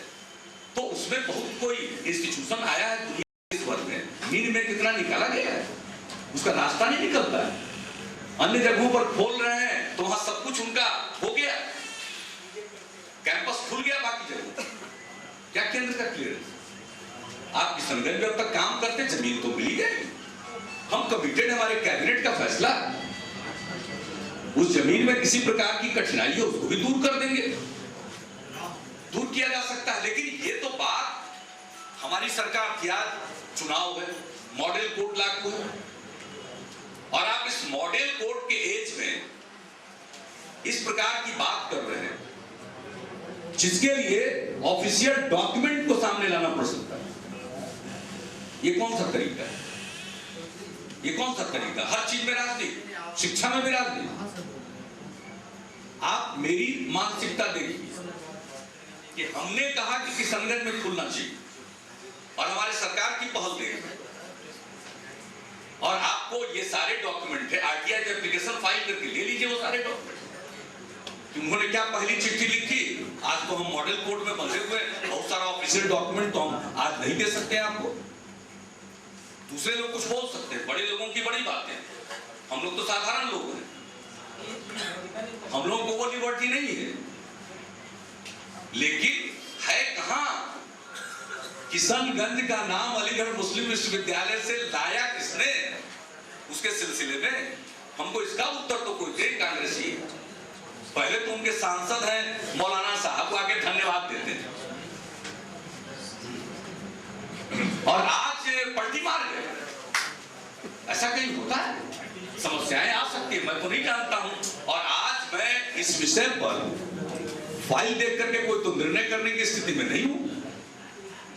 तो उसमें बहुत कोई इंस्टीट्यूशन आया है दुनिया देश भर में, मीन में कितना निकाला गया है, उसका रास्ता नहीं निकलता है। अन्य जगहों पर खोल रहे हैं तो वहां सब कुछ उनका हो गया, कैंपस खुल गया, बाकी जगह क्या केंद्र का क्लियरेंस? आप किशनगंज में अब तक काम करते, जमीन तो मिली गई, हम कमिटेड, हमारे कैबिनेट का फैसला, उस जमीन में किसी प्रकार की कठिनाई है उसको भी दूर कर देंगे, दूर किया जा सकता है। लेकिन ये तो बात हमारी सरकार थी, आज चुनाव है, मॉडल कोड लागू है, और आप इस मॉडल कोड के एज में इस प्रकार की बात कर रहे हैं जिसके लिए ऑफिशियल डॉक्यूमेंट को सामने लाना पड़ सकता है। ये कौन सा तरीका है? ये कौन सा तरीका? हर चीज में राजनीति, शिक्षा में भी राजनीति। आप मेरी मानसिकता देखिए कि हमने कहा कि किशनगंज में खुलना चाहिए और हमारे सरकार की पहल देखिए, और आपको ये सारे डॉक्यूमेंट है, आरटीआई एप्लीकेशन फाइल करके ले लीजिए वो सारे डॉक्यूमेंट। उन्होंने क्या पहली चिट्ठी लिखी, आज तो हम मॉडल कोड में बंधे हुए, बहुत सारा ऑफिशियल डॉक्यूमेंट तो हम आज नहीं दे सकते हैं आपको। दूसरे लोग कुछ बोल सकते हैं, बड़े लोगों की बड़ी बातें, हम लोग तो साधारण लोग हैं, हम लोगों को वो लिबर्टी नहीं है। लेकिन है कहां? किशनगंज का नाम अलीगढ़ मुस्लिम विश्वविद्यालय से लाया किसने? उसके सिलसिले में हमको इसका उत्तर तो कोई दे कांग्रेसी। पहले तो उनके सांसद हैं मौलाना साहब को आके धन्यवाद देते थे, और आज पलटी मार गए। ऐसा कहीं होता है? समस्याएं आ सकती है, मैं तो नहीं जानता हूं, और आज मैं इस विषय पर फाइल देख करके कोई तो निर्णय करने की स्थिति में नहीं हूं।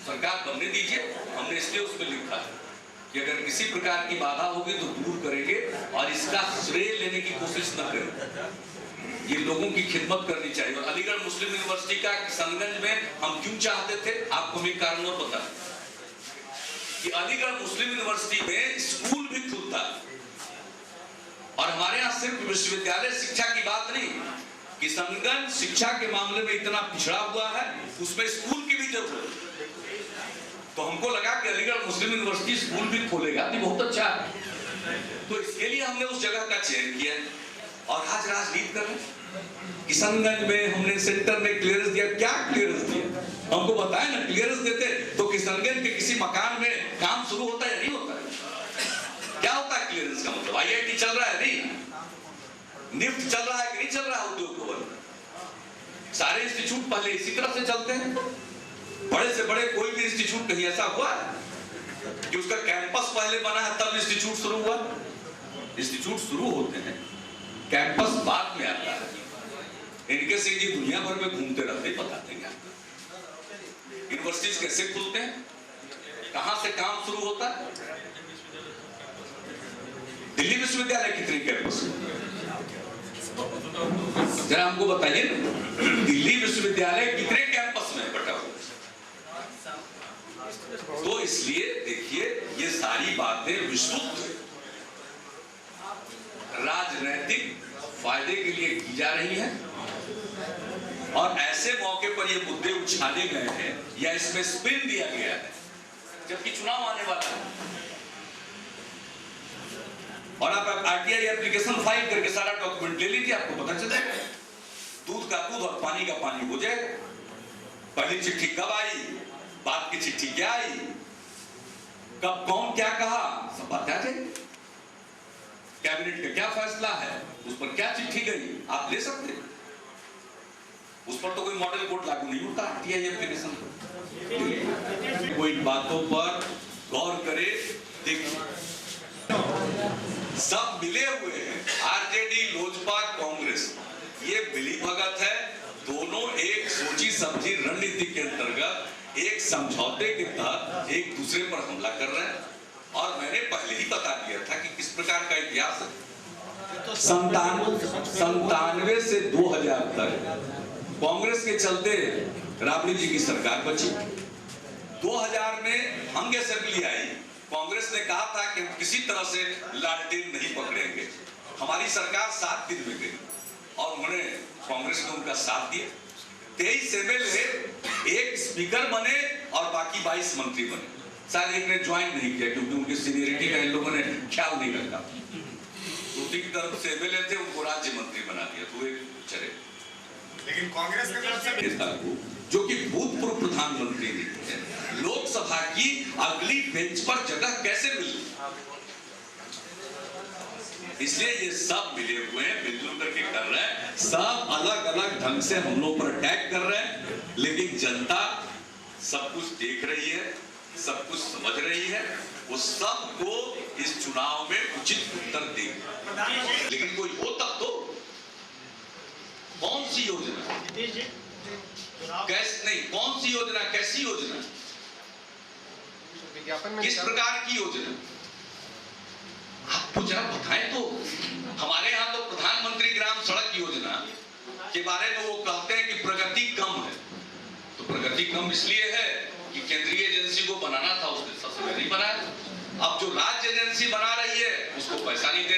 सरकार बनने दीजिए, हमने इसलिए उसमें लिखा है कि अगर किसी प्रकार की बाधा होगी तो दूर करेंगे, और इसका श्रेय लेने की कोशिश न करें। ये लोगों की खिदमत करनी चाहिए। और अलीगढ़ मुस्लिम यूनिवर्सिटी का किशनगंज में हम क्यों चाहते थे, आपको भी कारण और पता कि अलीगढ़ मुस्लिम यूनिवर्सिटी में स्कूल भी खुलता, और हमारे यहाँ सिर्फ विश्वविद्यालय शिक्षा की बात नहीं, किशनगंज शिक्षा के मामले में इतना पिछड़ा हुआ है, उसमें स्कूल की भी जरूरत है। तो हमको लगा कि अलीगढ़ मुस्लिम यूनिवर्सिटी स्कूल भी खोलेगा तो बहुत अच्छा है, तो इसके लिए हमने उस जगह का चयन किया, और आज राजनीति कर रहे हैं। किशनगंज में हमने सेंटर ने क्लियरेंस दिया, क्या क्लियरेंस दिया? हमको बताए ना, क्लियरेंस देते तो किशनगंज के किसी मकान में काम शुरू होता है, नहीं होता है? क्या होता है क्लियरेंस का मतलब? आईआईटी चल रहा है नहीं, निफ्ट चल रहा है कि नहीं चल रहा है, उद्योग भवन, सारे इंस्टीट्यूट पहले इसी तरह से चलते हैं। बड़े से बड़े कोई भी इंस्टीट्यूट कहीं ऐसा हुआ कि उसका कैंपस पहले बना है तब इंस्टीट्यूट शुरू हुआ? इंस्टीट्यूट शुरू होते हैं, कैंपस बाद में आता है। इनके से ये दुनिया भर में घूमते रहते ही बताते हैं यूनिवर्सिटीज कैसे खुलते हैं, कहां से काम शुरू होता है। दिल्ली विश्वविद्यालय कितने कैंपस जरा हमको बताइए ना, दिल्ली विश्वविद्यालय कितने कैंपस में बटा हुआ? तो इसलिए देखिए, ये सारी बातें विस्तृत राजनैतिक फायदे के लिए की जा रही है, और ऐसे मौके पर ये मुद्दे उछाले गए हैं या इसमें स्पिन दिया गया है जबकि चुनाव आने वाला है। और आप आरटीआई एप्लीकेशन फाइल करके सारा डॉक्यूमेंट ले लीजिए, आपको पता चल जाएगा। दूध का दूध और पानी का पानी हो जाएगा। पहली चिट्ठी कब आई, बाद की चिट्ठी क्या आई, कब कौन क्या कहा, सब बात आ जाएगी। कैबिनेट का क्या फैसला है, उस पर क्या चिट्ठी गई, आप ले सकते हैं। उस पर तो कोई मॉडल कोड लागू नहीं होता आरटीआई एप्लीकेशन पर। कोई बातों पर गौर करे, देखिए सब मिले हुए हैं, आरजेडी, लोजपा, कांग्रेस, ये मिली भगत है। दोनों एक सोची समझी रणनीति के अंतर्गत एक समझौते के तहत एक दूसरे पर हमला कर रहे हैं। और मैंने पहले ही बता दिया था कि किस प्रकार का इतिहास है। 97 से 2000 तक कांग्रेस के चलते राबड़ी जी की सरकार बची। 2000 में हंग असेंबली आई, कांग्रेस ने कहा था कि किसी तरह से लालटेन नहीं पकड़ेंगे। हमारी सरकार 7 दिन में गई और उन्होंने, कांग्रेस ने उनका साथ दिया। 23 एमएलए, एक स्पीकर बने और बाकी 22 मंत्री बने। शायद एक ने ज्वाइन नहीं किया क्योंकि उनकी सीनियरिटी का इन लोगों ने ख्याल नहीं रखा। दूसरी की तरफ से एमएलए थे, उनको राज्य मंत्री बना दिया, तो एक चले। लेकिन कांग्रेस की तरफ से नेता को, जो कि भूतपूर्व प्रधानमंत्री है, लोकसभा की अगली बेंच पर जगह कैसे मिली? इसलिए ये सब मिले हुए हैं, मिलजुल करके कर रहे हैं। सब अलग अलग ढंग से हम लोग पर अटैक कर रहे हैं, लेकिन जनता सब कुछ देख रही है, सब कुछ समझ रही है। वो सबको इस चुनाव में उचित उत्तर देगी। लेकिन कोई हो तब तो कौन सी योजना, कैसे नहीं, कौन सी योजना, कैसी योजना, किस प्रकार की योजना, आपको जरा बताएं तो। हमारे यहाँ तो प्रधानमंत्री ग्राम सड़क योजना के बारे में वो कहते हैं कि प्रगति कम है। तो प्रगति कम इसलिए है कि केंद्रीय एजेंसी को बनाना था, उसने सबसे नहीं बनाया। अब जो राज्य एजेंसी बना रही है उसको पैसा नहीं दे